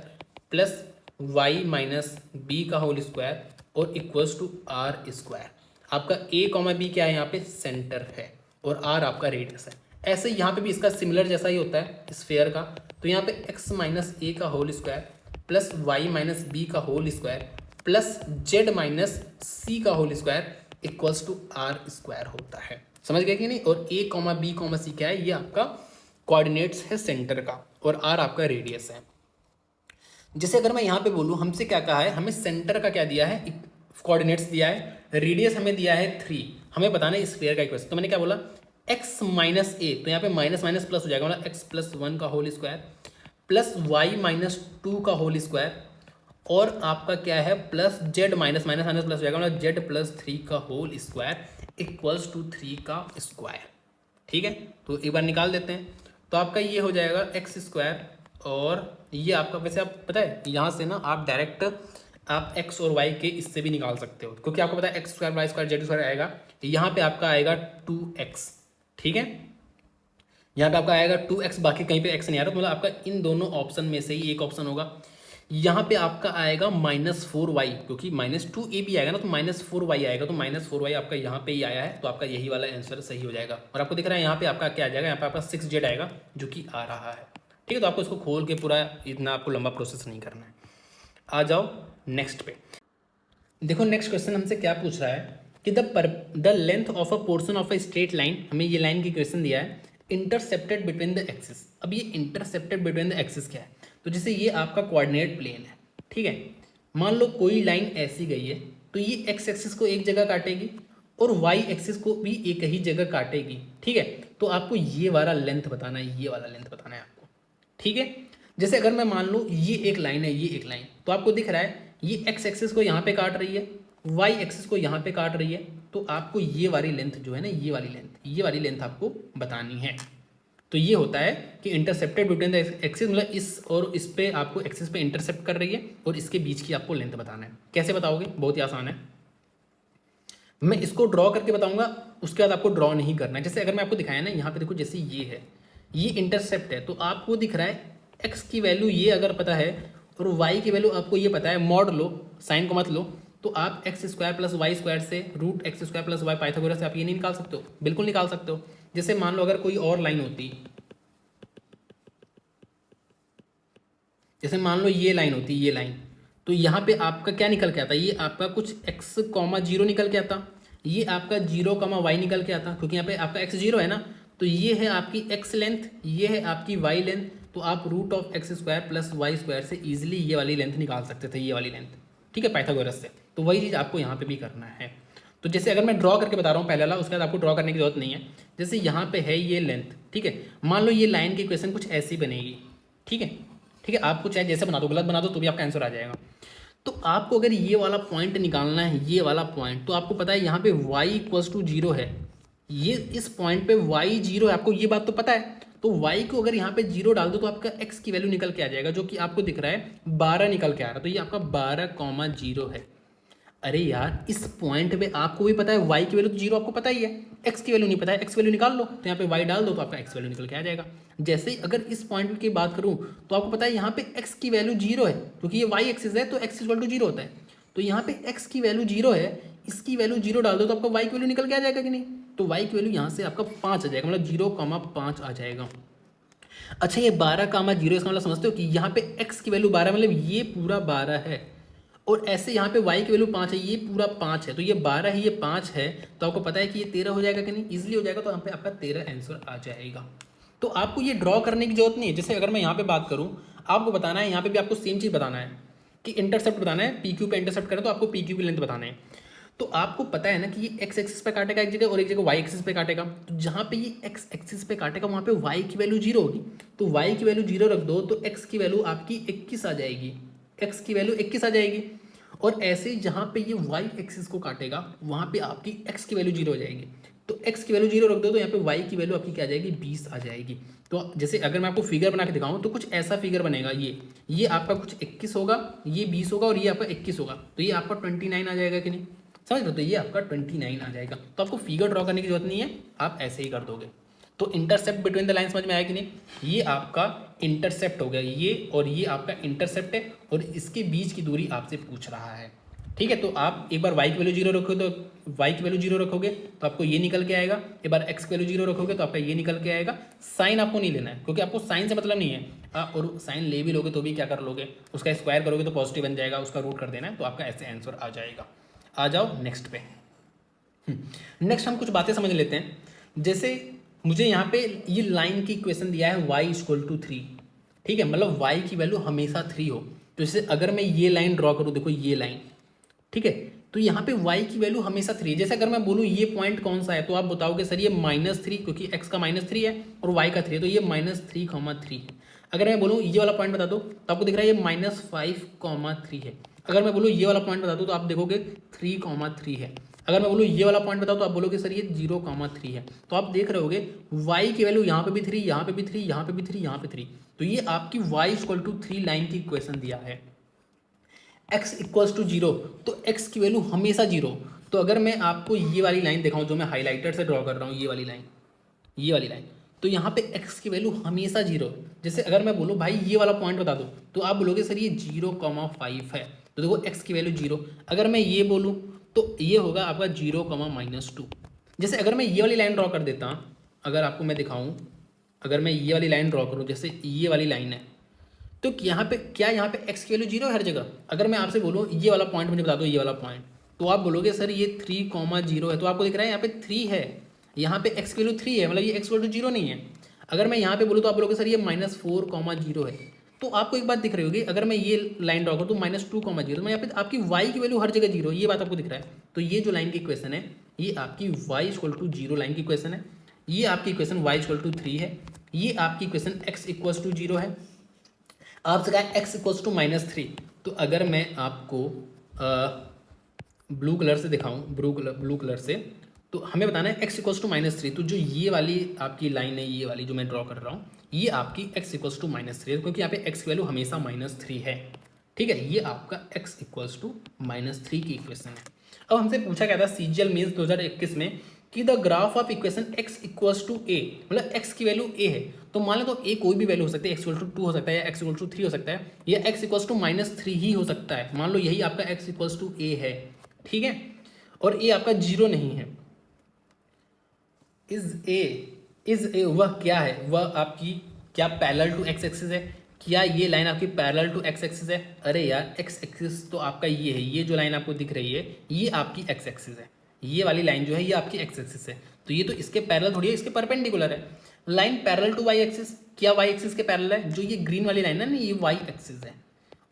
plus y minus B का होल स्क्वायर और इक्वल्स टू आर स्क्वायर। आपका a, b क्या है, यहाँ पे सेंटर है, और r आपका रेडियस है। ऐसे यहाँ पे भी इसका सिमिलर जैसा ही होता है स्फेयर का, तो यहाँ पे x माइनस ए का whole square plus Y minus B का whole square plus Z minus c का whole square equals to are square होता है। समझ गए कि नहीं। और a, b, c क्या है, ये आपका कोऑर्डिनेट्स है सेंटर का, और r आपका रेडियस है। जैसे अगर मैं यहाँ पे बोलूँ, हमसे क्या कहा है, हमें सेंटर का क्या दिया है, कोऑर्डिनेट्स दिया है, रेडियस हमें दिया है 3, हमें बताना है स्फीयर का इक्वेशन। तो मैंने क्या बोला, x माइनस ए, तो यहाँ पे माइनस माइनस प्लस हो जाएगा, मतलब x प्लस 1 का whole square plus Y minus 2 का होल स्क्वायर, और आपका क्या है plus Z minus minus minus plus हो जाएगा, मतलब जेड प्लस 3 का होल स्क्वायर इक्वल्स टू 3 का स्क्वायर। ठीक है, तो एक बार निकाल देते हैं, तो आपका ये हो जाएगा एक्स स्क्वायर, और ये आपका, वैसे आप पता है यहाँ से ना आप डायरेक्ट आप x और y के इससे भी निकाल सकते हो, क्योंकि आपको पता है X square Y square Z square आएगा, यहाँ पे आपका आएगा 2x। ठीक है, यहाँ पे आपका आएगा 2x, बाकी कहीं पे x नहीं आ रहा, मतलब आपका इन दोनों ऑप्शन में से ही एक ऑप्शन होगा। यहाँ पे आपका आएगा -4y, क्योंकि -2a भी आएगा ना, तो -4y आएगा, तो -4y आपका यहाँ पे ही आया है, तो आपका यही वाला आंसर सही हो जाएगा। और आपको दिख रहा है यहाँ पे आपका क्या आ जाएगा, यहाँ पे आपका 6z आएगा, जो कि आ रहा है। ठीक है, तो आपको इसको खोल के पूरा इतना आपको लंबा प्रोसेस नहीं करना है। आ जाओ नेक्स्ट पे, देखो नेक्स्ट क्वेश्चन हमसे क्या पूछ रहा है कि the length of a portion of a straight line, हमें ये लाइन की क्वेश्चन दिया है, इंटरसेप्टेड बिटवीन द एक्सिस। अब ये इंटरसेप्टेड बिटवीन द एक्सिस क्या है, तो जैसे ये आपका कोऑर्डिनेट प्लेन है, ठीक है, मान लो कोई लाइन ऐसी गई है, तो ये एक्स एक्सिस को एक जगह काटेगी और वाई एक्सिस को भी एक ही जगह काटेगी। ठीक है, तो आपको ये वाला लेंथ बताना है, ये वाला लेंथ बताना है आपको। ठीक है, जैसे अगर मैं मान लूँ ये एक लाइन है, ये एक लाइन, तो आपको दिख रहा है ये एक्स एक्सिस को यहाँ पे काट रही है, वाई एक्सिस को यहाँ पे काट रही है, तो आपको ये वाली लेंथ जो है ना, ये वाली लेंथ आपको बतानी है। तो ये होता है कि इंटरसेप्टेड बिटवीन द एक्सिस, मतलब इस और इस पे आपको एक्सिस पे इंटरसेप्ट कर रही है और इसके बीच की आपको लेंथ बताना है। कैसे बताओगे? बहुत ही आसान है, मैं इसको ड्रॉ करके बताऊंगा, उसके बाद आपको ड्रॉ नहीं करना है। जैसे अगर मैं आपको दिखाया ना, यहाँ पे देखो, जैसे ये है, ये इंटरसेप्ट है, तो आपको दिख रहा है एक्स की वैल्यू ये अगर पता है और वाई की वैल्यू आपको ये पता है, मॉड लो, साइन को मत लो, तो आप x square plus Y square से root x square plus y Pythagoras से आप ये नहीं निकाल सकते हो? बिल्कुल निकाल सकते हो। जैसे मान लो अगर कोई और लाइन होती, जैसे मान लो ये लाइन होती, ये लाइन, तो यहाँ पे आपका क्या निकल के आता? ये आपका कुछ x कॉमा जीरो निकल के आता, ये आपका 0 कॉमा वाई निकल के आता, क्योंकि यहाँ पे आपका x जीरो है ना, तो ये है आपकी x लेंथ, ये है आपकी y लेंथ, तो आप root of X square plus Y square से ईजिली ये वाली लेंथ निकाल सकते थे, ये वाली लेंथ, ठीक है, पाइथागोरस से। तो वही चीज़ आपको यहाँ पे भी करना है। तो जैसे अगर मैं ड्रॉ करके बता रहा हूँ पहले वाला, उसके बाद आपको ड्रॉ करने की जरूरत नहीं है। जैसे यहाँ पे है ये लेंथ, ठीक है, मान लो ये लाइन की इक्वेशन कुछ ऐसी बनेगी, ठीक है, ठीक है, आपको चाहे जैसे बना दो, गलत बना दो तो भी आपका आंसर आ जाएगा। तो आपको अगर ये वाला पॉइंट निकालना है, ये वाला पॉइंट, तो आपको पता है यहाँ पे y इक्वल्स टू जीरो है, ये इस पॉइंट पे y जीरो है, आपको ये बात तो पता है। तो y को अगर यहाँ पे जीरो डाल दो तो आपका x की वैल्यू निकल के आ जाएगा, जो कि आपको दिख रहा है 12 निकल के आ रहा है, तो ये आपका 12,0 है। अरे यार, इस पॉइंट पे आपको भी पता है y की वैल्यू तो जीरो आपको पता ही है, x की वैल्यू नहीं पता है, x वैल्यू निकाल लो, तो यहाँ पे y डाल दो तो आपका x वैल्यू निकल के आ जाएगा। जैसे ही अगर इस पॉइंट की बात करूँ तो आपको पता है यहाँ पे x की वैल्यू जीरो है, क्योंकि ये y एक्सिस है तो x इक्वल टू जीरो होता है, तो यहाँ पे x की वैल्यू जीरो है, इसकी वैल्यू जीरो डाल दो तो आपका y की वैल्यू निकल के आ जाएगा कि नहीं? तो y की वैल्यू यहाँ से आपका 5 आ जाएगा, मतलब 0,5 आ जाएगा। अच्छा, ये 12,0 इसका मतलब समझते हो कि यहाँ पे x की वैल्यू 12, मतलब ये पूरा 12 है, और ऐसे यहाँ पे y की वैल्यू 5 है, ये पूरा 5 है, तो ये 12 है, ये 5 है, तो आपको पता है कि ये 13 हो जाएगा कि नहीं? इजीली हो जाएगा, तो यहाँ पे आपका 13 आंसर आ जाएगा। तो आपको ये ड्रॉ करने की जरूरत नहीं है। जैसे अगर मैं यहाँ पे बात करूँ, आपको बताना है, यहाँ पे भी आपको सेम चीज़ बताना है कि इंटरसेप्ट बताना है, पी क्यू पे इंटरसेप्ट करें तो आपको पी क्यू की लेंथ बताना है। तो आपको पता है ना कि ये एक्स एक्सिस पे काटेगा एक जगह और एक जगह वाई एक्सिस पे काटेगा, तो जहाँ पे ये एक्स एक्सिस पे काटेगा वहाँ पे वाई की वैल्यू जीरो होगी, तो वाई की वैल्यू जीरो रख दो तो एक्स की वैल्यू आपकी 21 आ जाएगी, एक्स की वैल्यू 21 आ जाएगी। और ऐसे जहाँ पे ये वाई एक्सिस को काटेगा वहाँ पे आपकी एक्स की वैल्यू जीरो हो जाएगी, तो एक्स की वैल्यू जीरो रख दो तो यहाँ पे वाई की वैल्यू आपकी क्या आ जाएगी? 20 आ जाएगी। तो जैसे अगर मैं आपको फिगर बना के दिखाऊँ तो कुछ ऐसा फिगर बनेगा, ये आपका कुछ 21 होगा, ये 20 होगा और ये आपका 21 होगा, तो ये आपका 29 आ जाएगा कि नहीं? समझ लो, तो ये आपका 29 आ जाएगा। तो आपको फिगर ड्रॉ करने की जरूरत नहीं है, आप ऐसे ही कर दोगे। तो इंटरसेप्ट बिटवीन द लाइन समझ में आया कि नहीं? ये आपका इंटरसेप्ट हो गया, ये और ये आपका इंटरसेप्ट है, और इसके बीच की दूरी आपसे पूछ रहा है, ठीक है। तो आप एक बार y की वैल्यू जीरो रखोगे तो y की वैल्यू जीरो रखोगे तो आपको ये निकल के आएगा, एक बार x की वैल्यू जीरो रखोगे तो आपका ये निकल के आएगा। साइन आपको नहीं लेना है, क्योंकि आपको साइन से मतलब नहीं है, और साइन ले भी लोगे तो भी क्या कर लोगे, उसका स्क्वायर करोगे तो पॉजिटिव बन जाएगा, उसका रूट कर देना है, तो आपका ऐसे आंसर आ जाएगा। आ जाओ नेक्स्ट पे। नेक्स्ट हम कुछ बातें समझ लेते हैं। जैसे मुझे यहाँ पे ये लाइन की इक्वेशन दिया है y इक्वल टू 3, ठीक है, मतलब y की वैल्यू हमेशा 3 हो। तो जैसे अगर मैं ये लाइन ड्रॉ करूँ, देखो ये लाइन, ठीक है, तो यहाँ पे y की वैल्यू हमेशा 3 है। जैसे अगर मैं बोलूँ ये पॉइंट कौन सा है, तो आप बताओगे सर ये -3, क्योंकि x का -3 है और y का 3 है, तो ये -3,3। अगर मैं बोलूँ ये वाला पॉइंट बता दो तो आपको दिख रहा है ये -5,3 है। अगर मैं बोलूँ ये वाला पॉइंट बता दो तो आप देखोगे 3,3 है। अगर मैं बोलूँ ये वाला पॉइंट बताओ तो आप बोलोगे सर ये 0,3 है। तो आप देख रहे होगे y की वैल्यू यहाँ पे भी 3, यहाँ पे भी 3, यहाँ पे भी 3, यहाँ पे 3, तो ये आपकी y इक्वल टू 3 लाइन की इक्वेशन दिया है। x इक्वल्स टू 0, तो x की वैल्यू हमेशा 0। तो अगर मैं आपको ये वाली लाइन दिखाऊं जो मैं हाईलाइटर से ड्रॉ कर रहा हूँ, ये वाली लाइन, ये वाली लाइन, तो यहाँ पे x की वैल्यू हमेशा 0। जैसे अगर मैं बोलूँ भाई ये वाला पॉइंट बता दो तो आप बोलोगे सर ये 0,5 है, तो देखो x की वैल्यू 0। अगर मैं ये बोलूँ तो ये होगा आपका 0,-2। जैसे अगर मैं ये वाली लाइन ड्रॉ कर देता, अगर आपको मैं दिखाऊँ, अगर मैं ये वाली लाइन ड्रॉ करूँ, जैसे ये वाली लाइन है, तो यहाँ पे क्या, यहाँ पे x की वैल्यू 0 है हर जगह। अगर मैं आपसे बोलूँ ये वाला पॉइंट मुझे बता दो, ये वाला पॉइंट, तो आप बोलोगे सर ये 3,0 है, तो आपको दिख रहा है यहाँ पे 3 है, यहाँ पे x की वैल्यू 3 है, मतलब ये x इक्वल टू 0 नहीं है। अगर मैं यहाँ पे बोलूँ तो आप बोलोगे सर ये -4,0 है। तो आपको एक बात दिख रही होगी, अगर मैं ये लाइन ड्रॉ करूँ तो -2,0, तो मैं यहाँ पे आपकी y की वैल्यू हर जगह 0, ये बात आपको दिख रहा है। तो ये जो लाइन की इक्वेशन है ये आपकी y इक्वल टू 0 लाइन की इक्वेशन है, ये आपकी इक्वेशन y इक्वल टू 3 है, ये आपकी इक्वेशन x इक्वल टू 0 है। आपसे कहा x इक्वल्स टू -3, तो अगर मैं आपको ब्लू कलर से दिखाऊं, ब्लू कलर से, तो हमें बताना है x इक्वल्स टू -3। तो जो ये वाली आपकी लाइन है, ये वाली जो मैं ड्रॉ कर रहा हूँ, ये आपकी x इक्वल्स टू -3 है, क्योंकि यहाँ पे x की वैल्यू हमेशा -3 है। ठीक है, ये आपका x इक्वल्स टू -3 की इक्वेशन है। अब हमसे पूछा गया था CGL मेंस 2021 में कि the graph of equation x equals to a, मतलब x की वैल्यू a है, तो मान लो तो a कोई भी वैल्यू हो सकती है, x इक्वल टू 2 हो सकता है, या x इक्वल टू 3 हो सकता है, या x इक्वल्स टू -3 ही हो सकता है। मान लो यही आपका x इक्वल्स टू a है, ठीक है, और a आपका 0 नहीं है। इज ए वह क्या है, वह आपकी क्या पैरेलल टू x एक्सिस है? क्या ये लाइन आपकी पैरेलल टू x एक्सिस है? अरे यार, x एक्सिस तो आपका ये है, ये जो लाइन आपको दिख रही है ये आपकी x एक्सिस है, ये वाली लाइन जो है ये आपकी x एक्सिस है, तो ये तो इसके पैरेलल थोड़ी है, इसके परपेंडिकुलर है। Line parallel to y axis, क्या y एक्सिस के पैरेलल है? जो ये ग्रीन वाली लाइन है ना, ये y एक्सिस है।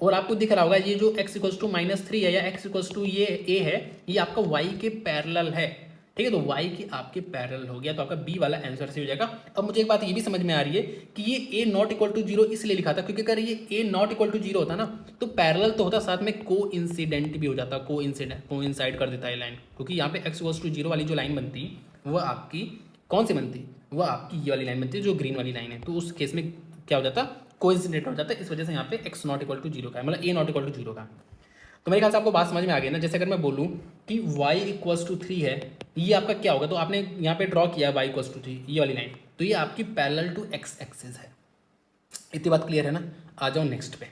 और आपको दिख रहा होगा ये जो x इक्वल्स टू -3 है, या x इक्वल्स टू ये a है, ये आपका y के पैरेलल है। ठीक है, तो y की आपके पैरेलल हो गया, तो आपका b वाला आंसर सही हो जाएगा। अब मुझे एक बात ये भी समझ में आ रही है कि ये a नॉट इक्वल टू 0 इसलिए लिखा था क्योंकि अगर ये a नॉट इक्वल टू 0 होता ना, तो पैरेलल तो होता, साथ में कोइंसिडेंट भी हो जाता, कोइंसाइड कर देता है लाइन, क्योंकि यहाँ पे x इक्वल्स टू 0 वाली जो लाइन बनती वह आपकी कौन सी बनती, वह आपकी ये वाली लाइन बनती है जो ग्रीन वाली लाइन है। तो उस केस में क्या हो जाता, कोइंसिडेंट हो जाता है, इस वजह से यहाँ पे x नॉट इक्वल टू 0 का है, मतलब a नॉट इक्वल टू 0 का। तो मेरे ख्याल से आपको बात समझ में आ गई ना। जैसे अगर मैं बोलूँ कि y इक्वल्स टू 3 है, ये आपका क्या होगा, तो आपने यहाँ पे ड्रॉ किया y इक्वल्स टू 3, ये वाली लाइन, तो ये आपकी पैरेलल टू x एक्सिस है। इतनी बात क्लियर है ना? आ जाओ नेक्स्ट पे।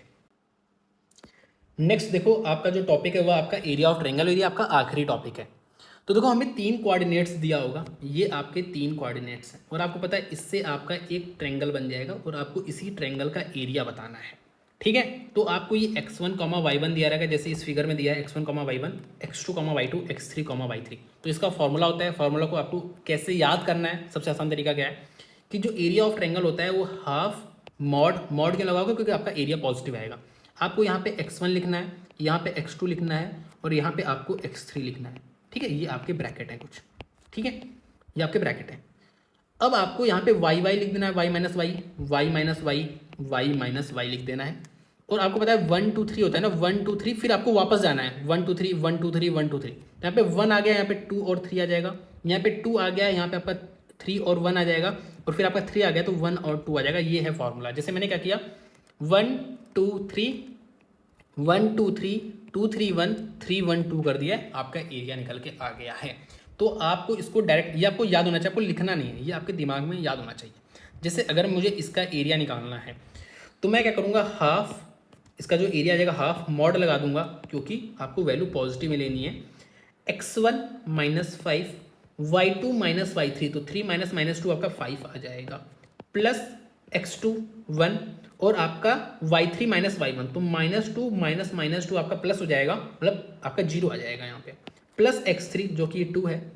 नेक्स्ट देखो, आपका जो टॉपिक है वह आपका एरिया ऑफ ट्रायंगल, और ये आपका आखिरी टॉपिक है। तो देखो, हमें 3 कोऑर्डिनेट्स दिया होगा, ये आपके 3 कोऑर्डिनेट्स हैं, और आपको पता है इससे आपका एक ट्रायंगल बन जाएगा, और आपको इसी ट्रायंगल का एरिया बताना है। ठीक है, तो आपको ये x1, y1 दिया रहेगा, जैसे इस फिगर में दिया है x1, y1, x2, y2, x3, y3। तो इसका फॉर्मूला होता है, फॉर्मूला को आपको कैसे याद करना है, सबसे आसान तरीका क्या है कि जो एरिया ऑफ ट्रायंगल होता है वो हाफ मॉड क्यों लगाओगे, क्योंकि आपका एरिया पॉजिटिव आएगा। आपको यहाँ पे x1 लिखना है, यहाँ पे x2 लिखना है, और यहाँ पे आपको x3 लिखना है। ठीक है, ये आपके ब्रैकेट है कुछ, ठीक है, ये आपके ब्रैकेट है। अब आपको यहाँ पे y लिख देना है, y माइनस y लिख देना है। और आपको पता है 1 2 3 होता है ना, 1 2 3, फिर आपको वापस जाना है 1 2 3 1 2 3 1 2 3। यहाँ पे 1 आ गया, यहाँ पे 2 और 3 आ जाएगा, यहाँ पे 2 आ गया, यहाँ पे आपका 3 और 1 आ जाएगा, और फिर आपका 3 आ गया तो 1 और 2 आ जाएगा। ये है फॉर्मूला। जैसे मैंने क्या किया, 1 2 3 1 2 3 2 3 1 3 1 2 कर दिया, आपका एरिया निकल के आ गया है। तो आपको इसको डायरेक्ट, ये आपको याद होना चाहिए, आपको लिखना नहीं है, ये आपके दिमाग में याद होना चाहिए। जैसे अगर मुझे इसका एरिया निकालना है तो मैं क्या करूँगा, हाफ, इसका जो एरिया आ जाएगा हाफ मॉड लगा दूंगा, क्योंकि आपको वैल्यू पॉजिटिव में लेनी है। x1 -5 y2 -y3, तो 3 -2 आपका 5 आ जाएगा, प्लस x2 1, और आपका y3 -y1, तो -2 -2 आपका प्लस हो जाएगा, मतलब आपका 0 आ जाएगा यहाँ पे, प्लस x3 जो कि 2 है,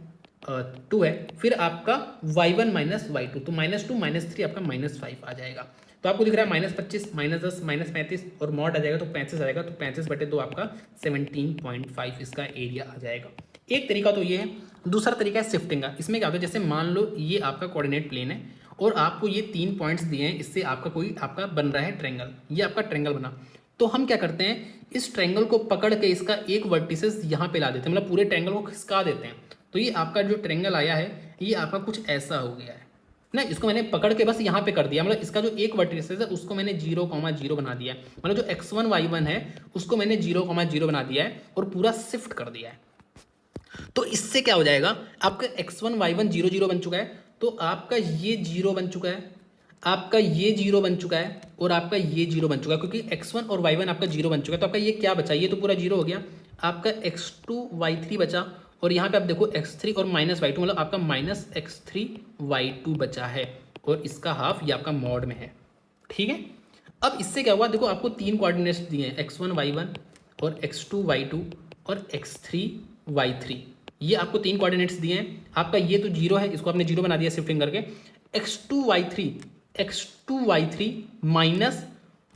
2 है, फिर आपका y1 -y2, तो -2 -3 आपका -5 आ जाएगा। तो आपको दिख रहा है -25 -10 -35, और मॉड आ जाएगा तो 35 आ जाएगा, तो 35/2 आपका 17.5 इसका एरिया आ जाएगा। एक तरीका तो ये है। दूसरा तरीका है शिफ्टिंग का। इसमें क्या होता है, जैसे मान लो ये आपका कोऑर्डिनेट प्लेन है और आपको ये 3 पॉइंट्स दिए हैं, इससे आपका कोई आपका बन रहा है ट्रायंगल, ये आपका ट्रायंगल बना। तो हम क्या करते हैं, इस ट्रायंगल को पकड़ के इसका एक वर्टिसेस यहाँ पे ला देते हैं, मतलब पूरे ट्रायंगल को खिसका देते हैं। तो ये आपका जो ट्रायंगल आया है ये आपका कुछ ऐसा हो गया है ना, इसको मैंने पकड़ के बस यहाँ पे कर दिया, मतलब इसका जो एक वर्टिसेस है उसको मैंने 0,0 बना दिया है, मतलब जो x1 y1 है उसको मैंने 0,0 बना दिया है और पूरा शिफ्ट कर दिया है। तो इससे क्या हो जाएगा, आपका x1 y1 0 0 बन चुका है, तो आपका ये 0 बन चुका है, आपका ये 0 बन चुका है, और आपका ये 0 बन चुका है, क्योंकि x1 और y1 आपका 0 बन चुका है। तो आपका ये क्या बचा, ये तो पूरा 0 हो गया, आपका x2 y3 बचा, और यहाँ पे आप देखो x3 और -y2, मतलब आपका -x3 y2 बचा है, और इसका हाफ ये आपका मॉड में है। ठीक है, अब इससे क्या हुआ, देखो आपको 3 कोऑर्डिनेट्स दिए हैं, x1 y1 और x2 y2 और x3 y3, ये आपको 3 कोऑर्डिनेट्स दिए हैं। आपका ये तो 0 है, इसको आपने 0 बना दिया शिफ्टिंग करके। x2 y3 माइनस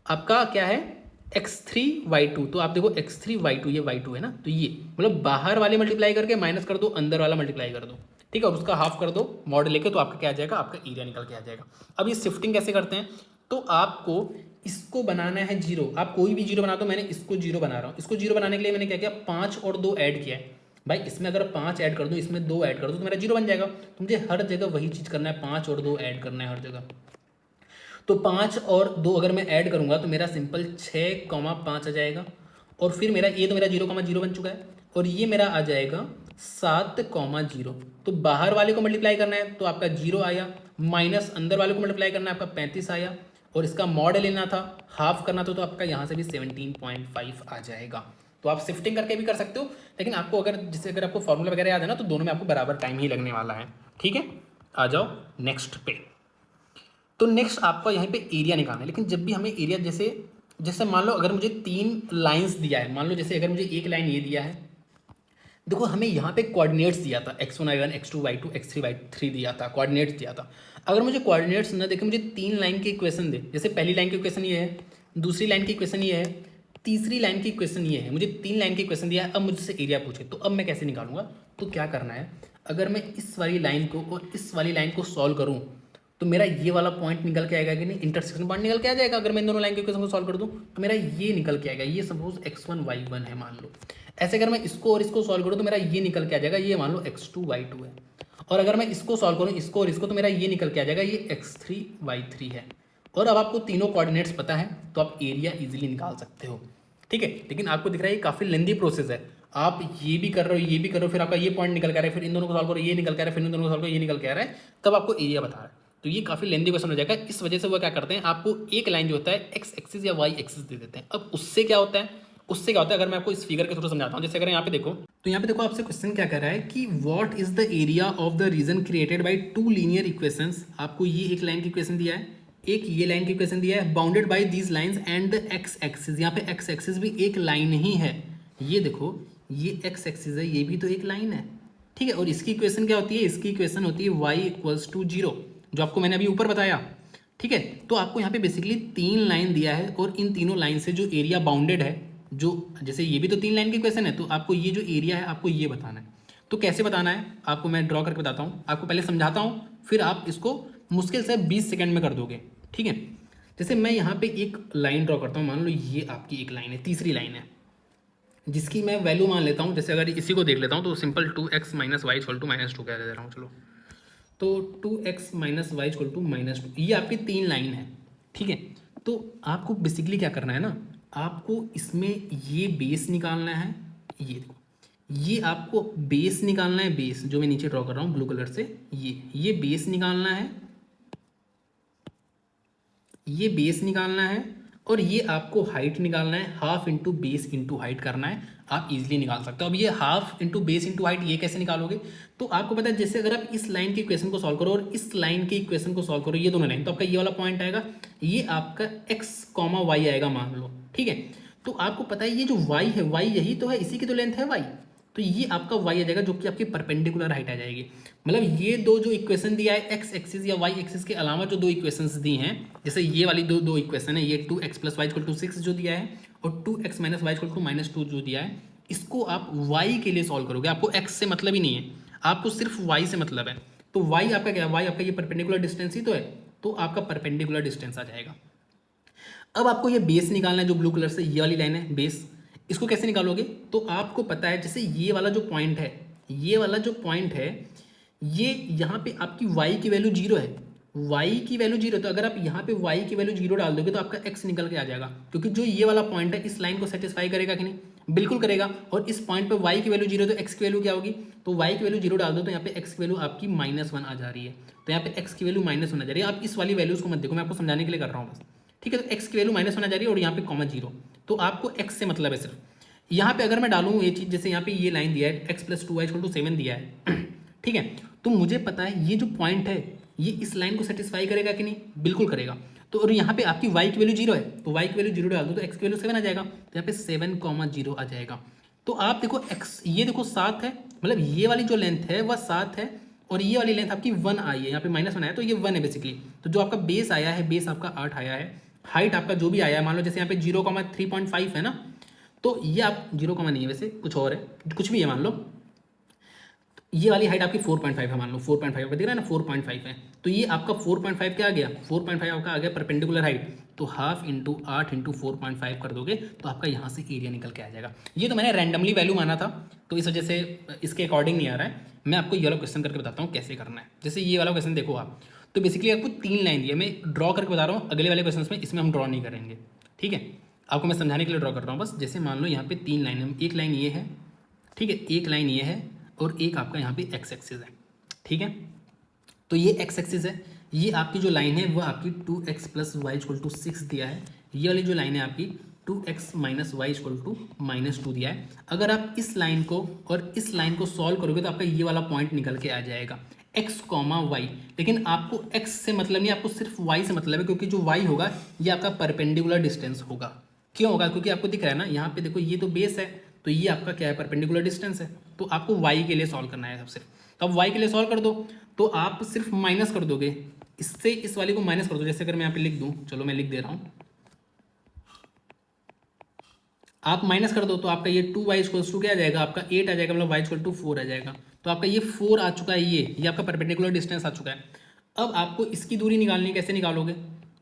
आपका क्या है x3 y2, तो आप देखो x3 y2, ये y2 है ना, तो ये मतलब बाहर वाले मल्टीप्लाई करके माइनस कर दो, अंदर वाला मल्टीप्लाई कर दो, ठीक है, और उसका हाफ कर दो मॉड लेके, तो आपका क्या आ जाएगा, आपका एरिया निकल के आ जाएगा। अब ये शिफ्टिंग कैसे करते हैं, तो आपको इसको बनाना है 0, आप कोई भी 0 बना दो, मैंने इसको 0 बना रहा हूँ। इसको 0 बनाने के लिए मैंने क्या किया, 5 और 2 ऐड किया है, भाई इसमें अगर 5 ऐड कर दूँ, इसमें 2 ऐड कर दूँ तो मेरा 0 बन जाएगा। तो मुझे हर जगह वही चीज़ करना है, 5 और 2 ऐड करना है हर जगह। तो 5 और 2 अगर मैं ऐड करूँगा तो मेरा सिंपल 6,5 आ जाएगा। और फिर मेरा ये तो मेरा 0,0 बन चुका है, और ये मेरा आ जाएगा 7,0। तो बाहर वाले को मल्टीप्लाई करना है तो आपका 0 आया, माइनस अंदर वाले को मल्टीप्लाई करना है आपका 35 आया, और इसका मॉड लेना था, हाफ करना था, तो आपका यहाँ से भी 17.5 आ जाएगा। तो आप शिफ्टिंग करके भी कर सकते हो, लेकिन आपको अगर आपको फॉर्मूला वगैरह याद है ना, तो दोनों में आपको बराबर टाइम ही लगने वाला है। ठीक है, आ जाओ नेक्स्ट पे। तो नेक्स्ट आपका यहाँ पे एरिया निकालना है। लेकिन जब भी हमें एरिया जैसे जैसे मान लो अगर मुझे 3 लाइंस दिया है, मान लो जैसे अगर मुझे एक लाइन ये दिया है, देखो हमें यहाँ पे कोऑर्डिनेट्स दिया था x1 y1 x2 y2 x3 y3 दिया था, कोऑर्डिनेट्स दिया था। अगर मुझे कोऑर्डिनेट्स न देके मुझे 3 लाइन के इक्वेशन दे, जैसे पहली लाइन की इक्वेशन ये है, दूसरी लाइन की इक्वेशन ये है, तीसरी लाइन की इक्वेशन ये है, मुझे 3 लाइन की इक्वेशन दिया है, अब मुझसे एरिया पूछे तो अब मैं कैसे निकालूंगा। तो क्या करना है, अगर मैं इस वाली लाइन को और इस वाली लाइन को सॉल्व करूँ तो मेरा ये वाला पॉइंट निकल के आएगा कि नहीं, इंटरसेक्शन पॉइंट निकल के आ जाएगा। अगर मैं इन दोनों लाइन के इक्वेशन को सॉल्व कर दूं तो मेरा ये निकल के आएगा, ये सपोज x1 y1 है मान लो। ऐसे अगर मैं इसको और इसको सॉल्व करूं तो मेरा ये निकल के आ जाएगा, ये मान लो x2 y2 है। और अगर मैं इसको सॉल्व करूं, इसको और इसको, तो मेरा ये निकल के आ जाएगा, ये x3 y3 है। और अब आपको तीनों कोऑर्डिनेट्स पता है तो आप एरिया इजीली निकाल सकते हो। ठीक है, लेकिन आपको दिख रहा है ये काफ़ी लेंदी प्रोसेस है। आप ये भी कर रहे हो, ये भी कर रहे हो, फिर आपका ये पॉइंट निकल के आ रहा है, फिर इन दोनों को सॉल्व करो, ये निकल के आ रहा है, फिर इन दोनों को सॉल्व करो, ये निकल के आ रहा है, तब आपको एरिया बता रहा है। तो ये काफ़ी लेंदी क्वेश्चन हो जाएगा। इस वजह से वो क्या करते हैं, आपको एक लाइन जो होता है एक्स एक्सिस या वाई एक्सिस दे देते हैं। अब उससे क्या होता है, अगर मैं आपको इस फिगर के थ्रू समझाता हूँ। जैसे अगर यहाँ पे देखो, तो यहाँ पे देखो आपसे क्वेश्चन क्या कर रहा है कि what is the area of the region created by 2 linear equations. आपको ये एक लाइन की इक्वेशन दिया है, एक ये लाइन की इक्वेशन दिया है, bounded by these lines and the x axis. यहाँ पे एक्स एक्सिस भी एक लाइन ही है, ये देखो ये एक्स एक्सिस है, ये भी तो एक लाइन है। ठीक है, और इसकी इक्वेशन क्या होती है, इसकी इक्वेशन होती है y इक्वल्स टू 0, जो आपको मैंने अभी ऊपर बताया। ठीक है, तो आपको यहाँ पे बेसिकली 3 लाइन दिया है, और इन तीनों लाइन से जो एरिया बाउंडेड है, जो जैसे ये भी तो 3 लाइन की इक्वेशन है, तो आपको ये जो एरिया है आपको ये बताना है। तो कैसे बताना है आपको मैं ड्रॉ करके बताता हूँ, आपको पहले समझाता हूँ, फिर आप इसको मुश्किल से 20 सेकेंड में कर दोगे। ठीक है, जैसे मैं यहाँ पे एक लाइन ड्रॉ करता हूँ, मान लो ये आपकी एक लाइन है, तीसरी लाइन है, जिसकी मैं वैल्यू मान लेता हूँ। जैसे अगर इसी को देख लेता हूँ तो simple 2x minus Y equal to -2 कह दे रहा हूँ, चलो। तो 2x minus Y equal to -2, ये आपकी 3 लाइन है। ठीक है, तो आपको बेसिकली क्या करना है ना, आपको इसमें ये बेस निकालना है, ये देखो ये आपको बेस निकालना है, बेस जो मैं नीचे ड्रॉ कर रहा हूँ ब्लू कलर से, ये बेस निकालना है, ये बेस निकालना है, और ये आपको हाइट निकालना है, half into base into height करना है। आप इजीली निकाल सकते हो। अब ये half into base into height ये कैसे निकालोगे, तो आपको पता है जैसे अगर आप इस लाइन के इक्वेशन को सॉल्व करो और इस लाइन के इक्वेशन को सॉल्व करो, ये दोनों लाइन, तो आपका ये वाला पॉइंट आएगा, ये आपका x, y आएगा मान लो। ठीक है, तो आपको पता है ये जो y है, y यही तो है, इसी की तो लेंथ है y, तो ये आपका y आ जाएगा, जो कि आपकी परपेंडिकुलर हाइट आ जाएगी। मतलब ये दो जो इक्वेशन दिया है एक्स एक्सिस या वाई एक्सिस के अलावा, जो दो इक्वेशंस दी हैं, जैसे ये वाली दो इक्वेशन है, ये 2x plus Y equal to 6 जो दिया है, और 2x minus Y equal to -2 जो दिया है, इसको आप y के लिए सॉल्व करोगे। आपको x से मतलब ही नहीं है, आपको सिर्फ y से मतलब है। तो y आपका क्या है, y आपका ये परपेंडिकुलर डिस्टेंस ही तो है, तो आपका परपेंडिकुलर डिस्टेंस आ जाएगा। अब आपको ये बेस निकालना है, जो ब्लू कलर से ये वाली लाइन है बेस, इसको कैसे निकालोगे, तो आपको पता है जैसे ये वाला जो पॉइंट है, ये वाला जो पॉइंट है, ये यहाँ पे आपकी y की वैल्यू 0 है, y की वैल्यू 0, तो अगर आप यहाँ पे y की वैल्यू 0 डाल दोगे तो आपका x निकल के आ जाएगा, क्योंकि जो ये वाला पॉइंट है इस लाइन को सेटिस्फाई करेगा कि नहीं, बिल्कुल करेगा। और इस पॉइंट पे y की वैल्यू 0, तो x की वैल्यू क्या होगी, तो y की वैल्यू 0 डाल दो तो यहाँ पे x की वैल्यू आपकी -1 आ जा रही है, तो यहाँ पे x की वैल्यू -1 आ जा रही है। आप इस वाली वैल्यूज को मत देखो, मैं आपको समझाने के लिए कर रहा हूँ बस। ठीक है, तो x की वैल्यू -1 आ जा रही है, और यहाँ पे कॉमा 0, तो आपको x से मतलब है सिर्फ। यहाँ पे अगर मैं डालूँ ये चीज़, जैसे यहाँ पे ये लाइन दिया है x plus 2y equal to 7 दिया है ठीक है, तो मुझे पता है ये जो पॉइंट है ये इस लाइन को सेटिस्फाई करेगा कि नहीं, बिल्कुल करेगा। तो और यहाँ पे आपकी y की वैल्यू 0 है, तो y की वैल्यू 0 डाल दो तो x की वैल्यू 7 आ जाएगा, तो यहाँ पे 7,0 आ जाएगा। तो आप देखो x, ये देखो 7 है, मतलब ये वाली जो लेंथ है वह 7 है, और ये वाली लेंथ आपकी 1 आई है, यहाँ पे -1 आया, तो ये 1 है बेसिकली। तो जो आपका बेस आया है, बेस आपका 8 आया है, हाइट आपका जो भी आया है, मान लो जैसे यहाँ पे 0,3.5 है ना, तो ये आप 0, नहीं है वैसे, कुछ और है, कुछ भी है मान लो, ये वाली हाइट आपकी 4.5 है, मान लो 4.5 दिख रहा है ना, 4.5 है, तो ये आपका 4.5 क्या आ गया, 4.5 आपका आ गया परपेंडिकुलर हाइट। तो हाफ इंटू 8 इंटू 4.5 कर दोगे तो आपका यहाँ से एरिया निकल के आ जाएगा। ये तो मैंने रैंडमली वैल्यू माना था, तो इस वजह से इसके अकॉर्डिंग नहीं आ रहा है। मैं आपको ये वाला क्वेश्चन करके बताता हूँ कैसे करना है। जैसे ये वाला क्वेश्चन देखो आप, तो बेसिकली आपको 3 लाइन दिया, मैं ड्रॉ करके बता रहा हूँ, अगले वाले क्वेश्चन में इसमें हम ड्रॉ नहीं करेंगे, ठीक है, आपको मैं समझाने के लिए ड्रॉ कर रहा हूँ बस। जैसे मान लो यहाँ पे 3 लाइन है, एक लाइन ये है, ठीक है, एक लाइन ये है, और एक आपका यहाँ पे एक्स एक्सिस है, ठीक है। तो ये एक्स एक्सिस है, ये आपकी जो लाइन है वह आपकी 2x plus Y equal to 6 दिया है। ये वाली जो लाइन है आपकी 2x minus Y equal to -2 दिया है। अगर आप इस लाइन को और इस लाइन को सॉल्व करोगे तो आपका ये वाला पॉइंट निकल के आ जाएगा x कॉमा वाई। लेकिन आपको x से मतलब नहीं, आपको सिर्फ y से मतलब है, क्योंकि जो y होगा ये आपका परपेंडिकुलर डिस्टेंस होगा। क्यों होगा, क्योंकि आपको दिख रहा है ना यहाँ पे देखो, ये तो बेस है, तो ये आपका क्या है, परपेंडिकुलर डिस्टेंस है। तो आपको y के लिए सॉल्व करना है सब सिर्फ, तो अब y के लिए सॉल्व कर दो, तो आप सिर्फ माइनस कर दोगे, इससे इस वाले को माइनस कर दो। जैसे अगर मैं यहाँ पे लिख दूँ, चलो मैं लिख दे रहा हूँ, आप माइनस कर दो तो आपका ये 2y इक्वल्स टू क्या आ जाएगा, आपका 8 आ जाएगा, मतलब y इक्वल टू 4 आ जाएगा। तो आपका ये 4 आ चुका है, ये आपका परपेंडिकुलर डिस्टेंस आ चुका है। अब आपको इसकी दूरी निकालनी है, कैसे निकालोगे,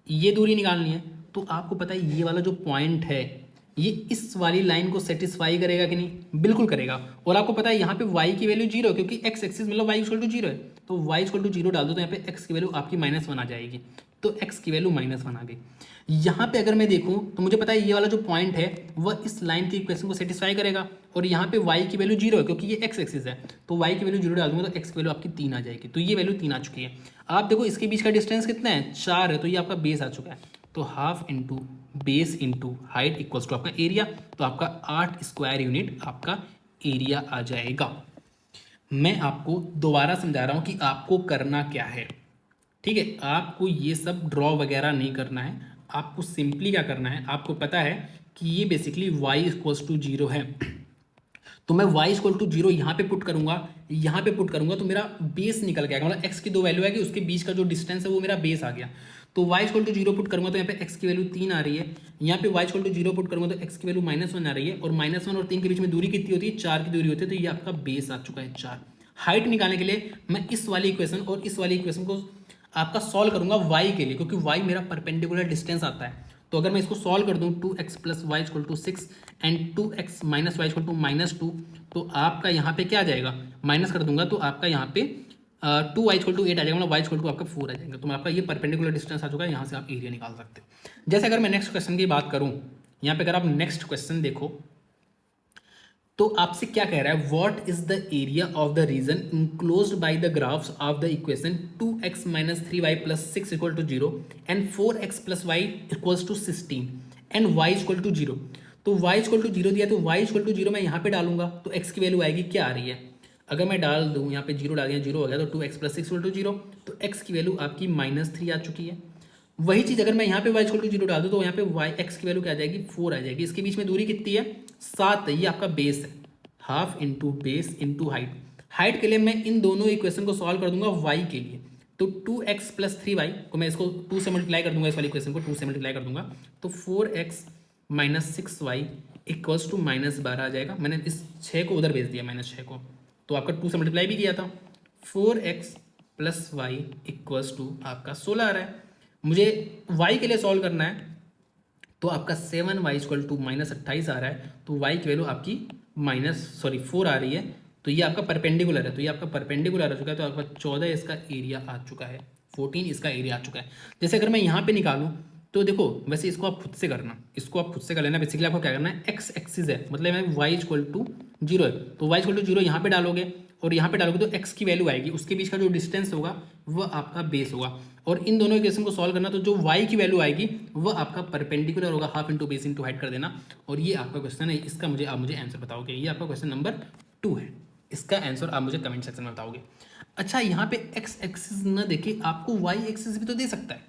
ये दूरी निकालनी है। तो आपको पता है ये वाला जो पॉइंट है ये इस वाली लाइन को सेटिस्फाई करेगा कि नहीं, बिल्कुल करेगा। और आपको पता है यहाँ पे y की वैल्यू 0 है, क्योंकि x एक्सिस मतलब y इक्वल टू 0 है, तो y इक्वल टू 0 डाल दो तो यहाँ पे x की वैल्यू आपकी -1 आ जाएगी। तो x की वैल्यू -1 आ गई। यहाँ पे अगर मैं देखूँ तो मुझे पता है ये वाला जो पॉइंट है वह इस लाइन की इक्वेशन को सेटिस्फाई करेगा, और यहाँ पे y की वैल्यू 0 है, क्योंकि ये x एक्सिस है, तो y की वैल्यू 0 डाल दूंगा तो x की वैल्यू आपकी 3 आ जाएगी। तो ये वैल्यू 3 आ चुकी है। आप देखो इसके बीच का डिस्टेंस कितना है, 4 है, तो ये आपका बेस आ चुका है। तो half into base into height equals to आपका एरिया, तो आपका 8 स्क्वायर यूनिट आपका एरिया आ जाएगा। मैं आपको दोबारा समझा रहा हूँ कि आपको करना क्या है, ठीक है। आपको ये सब ड्रॉ वगैरह नहीं करना है, आपको सिंपली क्या करना है, आपको पता है कि ये बेसिकली y इक्वल्स टू 0 है, तो मैं y इक्वल टू 0 यहाँ पे पुट करूँगा, यहाँ पे पुट करूँगा, तो मेरा बेस निकल के आएगा, मतलब x की 2 वैल्यू है कि उसके बीच का जो डिस्टेंस है वो मेरा बेस आ गया। तो y इक्वल टू 0 पुट करूँगा तो यहाँ पे x की वैल्यू 3 आ रही है, यहाँ पे y इक्वल टू 0 पुट करूँगा तो x की वैल्यू -1 आ रही है, और -1 और 3 के बीच में दूरी कितनी होती है, 4 की दूरी होती है, तो ये आपका बेस आ चुका है 4। हाइट निकालने के लिए मैं इस वाली इक्वेशन और इस वाली इक्वेशन को आपका सॉल्व करूँगा y के लिए, क्योंकि y मेरा परपेंडिकुलर डिस्टेंस आता है। तो अगर मैं इसको सॉल्व कर दूँ 2x plus Y equal to 6 and 2x minus Y equal to -2, तो आपका यहाँ पे क्या आ जाएगा, माइनस कर दूंगा तो आपका यहाँ पे 2y इक्वल टू 8 आ जाएगा, मतलब y इक्वल टू आपका 4 आ जाएगा। तो आपका ये परपेंडिकुलर डिस्टेंस आ चुका है, यहाँ से आप एरिया निकाल सकते हैं। जैसे अगर मैं नेक्स्ट क्वेश्चन की बात करूँ, यहाँ पे अगर आप नेक्स्ट क्वेश्चन देखो तो आपसे क्या कह रहा है, what is the area of the region enclosed by the graphs of the equation 2x minus 3y plus 6 equal to 0 and 4x plus Y equals to 16 and y equal to 0। तो y equal to 0 दिया, तो y equal to 0 मैं यहाँ पे डालूंगा तो x की value आएगी, क्या आ रही है, अगर मैं डाल दूँ यहाँ पे 0 डाल दिया, 0 हो गया, तो 2x प्लस 6 इक्वल टू 0, तो x की वैल्यू आपकी -3 आ चुकी है। वही चीज़ अगर मैं यहाँ पे y इक्वल टू 0 डाल दूँ तो यहाँ पे y x की वैल्यू क्या आ जाएगी, 4 आ जाएगी। इसके बीच में दूरी कितनी है, 7 है, ये आपका बेस है, half into base into height. Height के लिए मैं इन दोनों इक्वेशन को सॉल्व कर दूंगा y के लिए, तो 2x प्लस 3y को मैं इसको 2 से मल्टीप्लाई कर दूंगा, इस वाली इक्वेशन को 2 से मल्टीप्लाई कर दूंगा, तो 4x minus 6y equals to -12 आ जाएगा। मैंने इस 6 को उधर भेज दिया, -6 को, तो आपका 2 से मल्टीप्लाई भी किया था। 4x plus Y equals to आपका 16 आ रहा है। मुझे y के लिए सॉल्व करना है, तो आपका 7y इक्वल टू -28 आ रहा है, तो y की वैल्यू आपकी 4 आ रही है, तो ये आपका परपेंडिकुलर है, तो ये आपका परपेंडिकुलर आ चुका है, तो आपका 14 इसका एरिया आ चुका है, 14 इसका एरिया आ चुका है। जैसे अगर मैं यहाँ पे निकालूँ तो देखो, वैसे इसको आप खुद से करना, इसको आप खुद से कर लेना। बेसिकली आपको क्या करना है, एक्स एक्सिस है, मतलब मैं y इक्वल टू 0 है, तो y इक्वल टू 0 यहाँ पे डालोगे और यहाँ पे डालोगे तो x की वैल्यू आएगी, उसके बीच का जो डिस्टेंस होगा वह आपका बेस होगा, और इन दोनों इक्वेशन को सॉल्व करना, तो जो y की वैल्यू आएगी वह आपका परपेंडिकुलर होगा, half into base into height कर देना। और ये आपका क्वेश्चन है, इसका आप मुझे आंसर बताओगे। ये आपका क्वेश्चन नंबर 2 है, इसका आंसर आप मुझे कमेंट सेक्शन में बताओगे। अच्छा, यहाँ पे x एक्सिस न देके आपको y एक्सिस भी तो दे सकता है,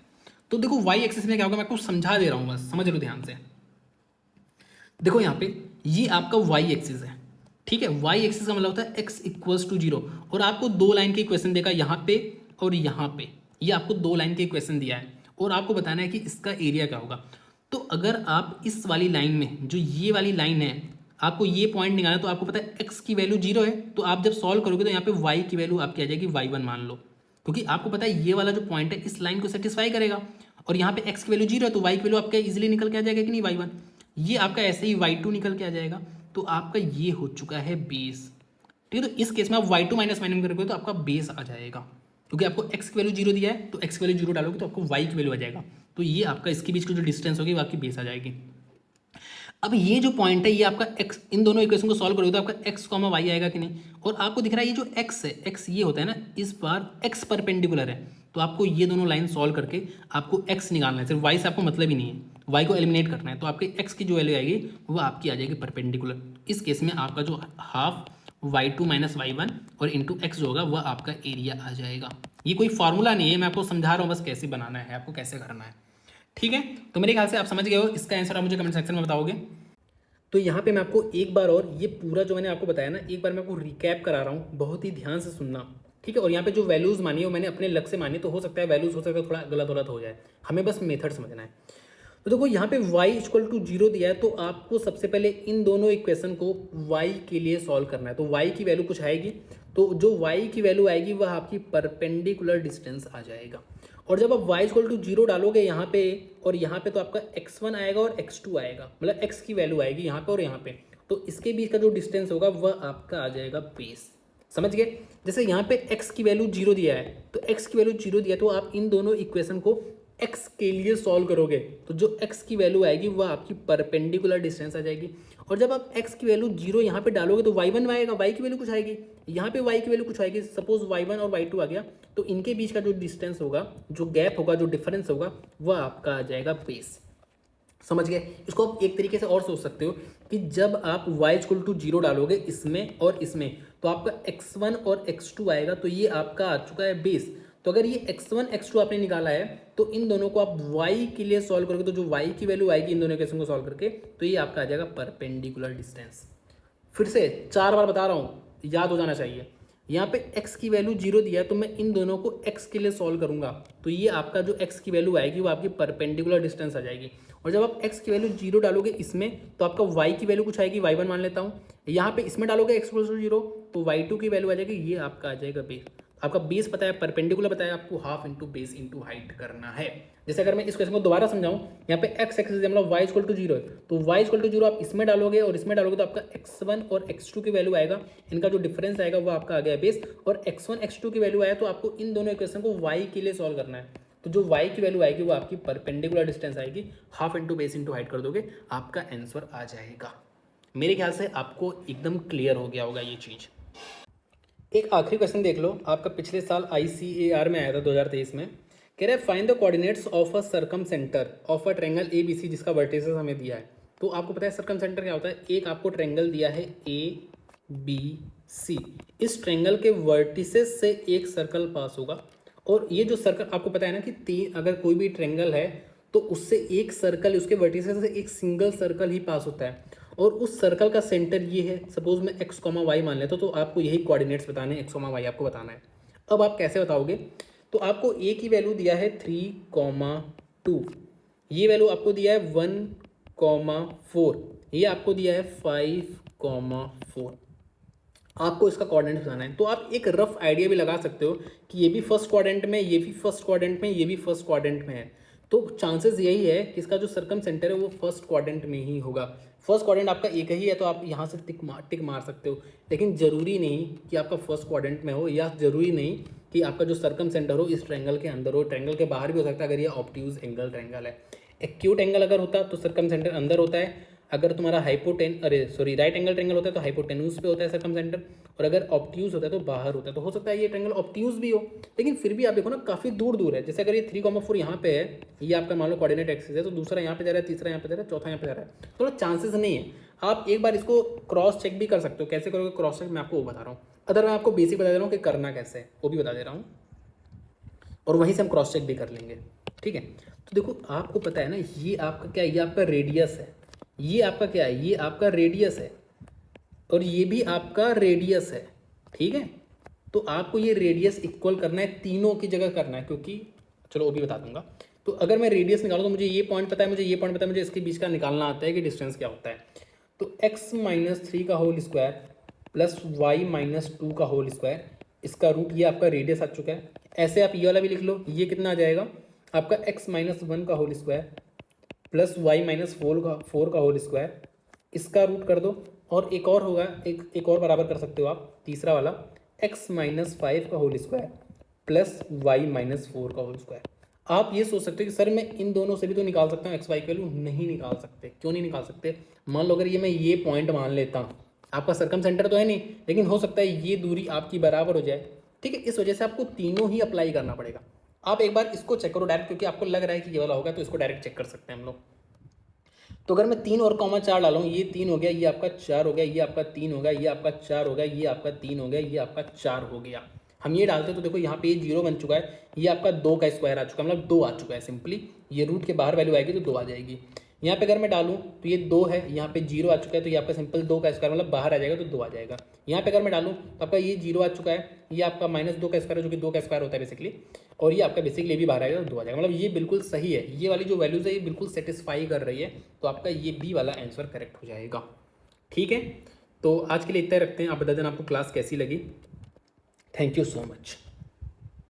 तो देखो y एक्सिस में क्या होगा, मैं आपको समझा दे रहा हूँ, बस समझ लो ध्यान से। देखो यहाँ पे ये आपका y एक्सिस है, ठीक है, y एक्सिस का मतलब होता है x इक्वल्स टू 0, और आपको 2 लाइन के इक्वेशन देगा यहाँ पे और यहाँ पे, ये आपको 2 लाइन के इक्वेशन दिया है और आपको बताना है कि इसका एरिया क्या होगा। तो अगर आप इस वाली लाइन में, जो ये वाली लाइन है, आपको ये पॉइंट निकालना है, तो आपको पता है x की वैल्यू 0 है, तो आप जब सॉल्व करोगे तो यहाँ पे y की वैल्यू आपकी आ जाएगी y1 मान लो, क्योंकि आपको पता है ये वाला जो पॉइंट है इस लाइन को सेटिस्फाई करेगा, और यहाँ पे x की वैल्यू 0 है तो y की वैल्यू आपका इजीली निकल के आ जाएगा कि नहीं, y1। ये आपका ऐसे ही y2 निकल के आ जाएगा, तो आपका ये हो चुका है बेस। ठीक है, तो इस केस में आप y2 माइनस माइनस करोगे तो आपका बेस आ जाएगा, क्योंकि आपको x की वैल्यू 0 दिया है, तो x की वैल्यू 0 डालोगे तो आपको y की वैल्यू आ जाएगा, तो ये आपका इसके बीच की जो डिस्टेंस होगी वो आपकी बेस आ जाएगी। अब ये जो पॉइंट है ये आपका x, इन दोनों इक्वेशन को सॉल्व करोगे तो आपका x कॉमा y आएगा कि नहीं, और आपको दिख रहा है ये जो x है, x ये होता है ना, इस बार x परपेंडिकुलर है, तो आपको ये दोनों लाइन सॉल्व करके आपको x निकालना है, सिर्फ y से आपको मतलब ही नहीं है, y को एलिमिनेट करना है, तो आपके x की जो वैल्यू आएगी वो आपकी आ जाएगी परपेंडिकुलर। इस केस में आपका जो हाफ y2 माइनस y1 और इंटू x जो होगा वह आपका एरिया आ जाएगा। ये कोई फॉर्मूला नहीं है, मैं आपको समझा रहा हूँ बस कैसे बनाना है, आपको कैसे करना है। ठीक है, तो मेरे ख्याल से आप समझ गए हो, इसका आंसर आप मुझे कमेंट सेक्शन में बताओगे। तो यहाँ पे मैं आपको एक बार और ये पूरा जो मैंने आपको बताया ना, एक बार मैं आपको रिकैप करा रहा हूँ, बहुत ही ध्यान से सुनना। ठीक है, और यहाँ पे जो वैल्यूज़ मानी है वो मैंने अपने लग से मानी, तो हो सकता है वैल्यूज़ हो सकता है थोड़ा गलत गलत हो जाए, हमें बस मेथड समझना है। तो देखो यहाँ पे y इक्वल टू 0 दिया है, तो आपको सबसे पहले इन दोनों इक्वेशन को y के लिए सॉल्व करना है। तो y की वैल्यू कुछ आएगी, तो जो y की वैल्यू आएगी वह आपकी परपेंडिकुलर डिस्टेंस आ जाएगा। और जब आप y इक्वल टू 0 डालोगे यहाँ पे और यहाँ पे, तो आपका x1 आएगा और x2 आएगा, मतलब x की वैल्यू आएगी यहाँ पे और यहाँ पे, तो इसके बीच का जो डिस्टेंस होगा वह आपका आ जाएगा बेस। समझ गए? जैसे यहाँ पे x की वैल्यू 0 दिया है, तो x की वैल्यू 0 दिया है, तो आप इन दोनों इक्वेशन को x के लिए सॉल्व करोगे तो जो x की वैल्यू आएगी वह आपकी परपेंडिकुलर डिस्टेंस आ जाएगी। और जब आप x की वैल्यू 0 यहाँ पे डालोगे तो y1 आएगा, y की वैल्यू कुछ आएगी, यहाँ पे y की वैल्यू कुछ आएगी, सपोज y1 और y2 आ गया, तो इनके बीच का जो डिस्टेंस होगा, जो गैप होगा, जो डिफरेंस होगा, वह आपका आ जाएगा बेस। समझ गए? इसको आप एक तरीके से और सोच सकते हो कि जब आप y इक्वल टू 0 डालोगे इसमें और इसमें, तो आपका x1 और x2 आएगा, तो ये आपका आ चुका है बेस। तो अगर ये x1 x2 आपने निकाला है, तो इन दोनों को आप y के लिए सॉल्व करोगे, तो जो y की वैल्यू आएगी इन दोनों इक्वेशन को सॉल्व करके, तो ये आपका आ जाएगा परपेंडिकुलर डिस्टेंस। फिर से 4 बार बता रहा हूँ, याद हो जाना चाहिए। यहाँ पे x की वैल्यू 0 दिया है, तो मैं इन दोनों को x के लिए सॉल्व करूंगा, तो ये आपका जो x की वैल्यू आएगी वो आपकी परपेंडिकुलर डिस्टेंस आ जाएगी। और जब आप x की वैल्यू 0 डालोगे इसमें, तो आपका y की वैल्यू कुछ आएगी, y1 मान लेता हूँ, यहाँ पे इसमें डालोगे x इक्वल टू 0, तो y2 की वैल्यू आ जाएगी, ये आपका आ जाएगा बेस। आपका बेस पता है, परपेंडिकुलर बताया आपको, half into base into height करना है। जैसे अगर मैं इस क्वेश्चन को दोबारा समझाऊं, यहाँ पे x एक्सिस मतलब y इक्वल टू 0 है, तो y इक्वल टू 0 आप इसमें डालोगे और इसमें डालोगे, तो आपका x1 और x2 की वैल्यू आएगा, इनका जो डिफरेंस आएगा वो आपका आ गया बेस। और x1 x2 की वैल्यू आया, तो आपको इन दोनों इक्वेशन को y के लिए सॉल्व करना है, तो जो y की वैल्यू आएगी वो आपकी परपेंडिकुलर डिस्टेंस आएगी, half into base into height कर दोगे, आपका आंसर आ जाएगा। मेरे ख्याल से आपको एकदम क्लियर हो गया होगा ये चीज़। एक आखिरी क्वेश्चन देख लो, आपका पिछले साल ICAR में आया था 2023 में। कह रहा है find the coordinates of a circum centre of a triangle ABC जिसका वर्टिसेस हमें दिया है। तो आपको पता है सर्कम सेंटर क्या होता है, एक आपको ट्रायंगल दिया है ABC, इस ट्रायंगल के वर्टिसेस से एक सर्कल पास होगा, और ये जो सर्कल आपको पता है ना कि अगर कोई भी ट्रायंगल है तो उससे एक सर्कल, उसके वर्टिसेस से एक सिंगल सर्कल ही पास होता है, और उस सर्कल का सेंटर ये है। सपोज मैं x, y मान लेता हूँ, तो आपको यही कोऑर्डिनेट्स बताने हैं, x, y आपको बताना है। अब आप कैसे बताओगे, तो आपको a की वैल्यू दिया है 3,2, ये वैल्यू आपको दिया है 1,4, ये आपको दिया है 5,4, आपको इसका कोऑर्डिनेट बताना है। तो आप एक रफ आइडिया भी लगा सकते हो कि ये भी फर्स्ट क्वाड्रेंट में, ये भी फर्स्ट क्वाड्रेंट में, ये भी फर्स्ट क्वाड्रेंट में है, तो चांसेस यही है कि इसका जो सर्कम सेंटर है वो फर्स्ट क्वाड्रेंट में ही होगा। फर्स्ट क्वाड्रेंट आपका एक ही है, तो आप यहाँ से टिक मार सकते हो, लेकिन ज़रूरी नहीं कि आपका फर्स्ट क्वाड्रेंट में हो, या ज़रूरी नहीं कि आपका जो सर्कम सेंटर हो इस ट्रायंगल के अंदर हो, ट्रायंगल के बाहर भी हो सकता है अगर ये ऑब्ट्यूज एंगल ट्रायंगल है। एक्यूट एंगल अगर होता तो सर्कम सेंटर अंदर होता है, अगर तुम्हारा राइट एंगल ट्रायंगल होता है तो हाइपोटेन्यूज पे होता है सर्कम सेंटर, और अगर ऑब्ट्यूज होता है तो बाहर होता है। तो हो सकता है ये ट्रायंगल ऑब्ट्यूज भी हो, लेकिन फिर भी आप देखो ना काफ़ी दूर दूर है। जैसे अगर ये 3,4 यहाँ पे है, ये आपका मान लो कोऑर्डिनेट एक्सिस है, तो दूसरा यहाँ पे जा रहा है, तीसरा यहाँ पे जा रहा है, चौथा यहाँ पे जा रहा है, थोड़ा चांसेस नहीं है। आप एक बार इसको क्रॉस चेक भी कर सकते हो। कैसे करोगे क्रॉस चेक, मैं आपको वो बता रहा हूँ। अगर मैं आपको बेसिक बता दे रहा हूँ कि करना कैसे है, वो भी बता दे रहा हूँ, और वहीं से हम क्रॉस चेक भी कर लेंगे। ठीक है, तो देखो आपको पता है ना, ये आपका क्या है, ये आपका रेडियस है, ये आपका क्या है, ये आपका रेडियस है, और ये भी आपका रेडियस है। ठीक है, तो आपको ये रेडियस इक्वल करना है, तीनों की जगह करना है, क्योंकि चलो वो भी बता दूंगा। तो अगर मैं रेडियस निकालूँ तो मुझे ये पॉइंट पता है, मुझे ये पॉइंट पता है, मुझे इसके बीच का निकालना आता है कि डिस्टेंस क्या होता है। तो x माइनस 3 का whole square plus Y minus 2 का होल स्क्वायर, इसका रूट ये आपका रेडियस आ चुका है। ऐसे आप ये वाला भी लिख लो, ये कितना आ जाएगा आपका x माइनस 1 का whole square plus Y minus 4 का होल स्क्वायर, इसका रूट कर दो। और एक और होगा, एक और बराबर कर सकते हो आप, तीसरा वाला x माइनस 5 का whole square plus Y minus 4 का होल स्क्वायर। आप ये सोच सकते हो कि सर मैं इन दोनों से भी तो निकाल सकता हूँ एक्स वाई की वैल्यू। नहीं निकाल सकते। क्यों नहीं निकाल सकते? मान लो अगर ये मैं ये पॉइंट मान लेता हूँ, आपका सर्कम सेंटर तो है नहीं, लेकिन हो सकता है ये दूरी आपकी बराबर हो जाए। ठीक है, इस वजह से आपको तीनों ही अप्लाई करना पड़ेगा। आप एक बार इसको चेक करो डायरेक्ट, क्योंकि आपको लग रहा है कि ये वाला होगा, तो इसको डायरेक्ट चेक कर सकते हैं हम लोग। तो अगर मैं 3 और कॉमा 4 डालूँ, ये 3 हो गया, ये आपका 4 हो गया, ये आपका 3 हो गया, ये आपका 4 हो गया, ये आपका 3 हो गया, ये आपका 4 हो गया। हम ये डालते तो देखो यहाँ पे ये 0 बन चुका है, ये आपका 2 का स्क्वायर आ चुका है, मतलब 2 आ चुका है। सिंपली ये रूट के बाहर वैल्यू आएगी तो 2 आ जाएगी। यहाँ पे अगर मैं डालूँ तो ये 2 है, यहाँ पे 0 आ चुका है, तो ये आपका सिंपल 2 का स्क्वायर मतलब बाहर आ जाएगा तो 2 आ जाएगा। यहाँ पे अगर मैं डालूँ तो आपका ये 0 आ चुका है, ये आपका माइनस 2 का स्क्वायर है, जो कि 2 का स्क्वायर होता है बेसिकली, और ये आपका बेसिकली भी बाहर आएगा तो 2 आ जाएगा। मतलब ये बिल्कुल सही है, ये वाली जो वैल्यूज़ है ये बिल्कुल सेटिस्फाई कर रही है, तो आपका ये बी वाला आंसर करेक्ट हो जाएगा। ठीक है, तो आज के लिए इतना ही रखते हैं। आप बता देना आपको क्लास कैसी लगी। Thank you so much.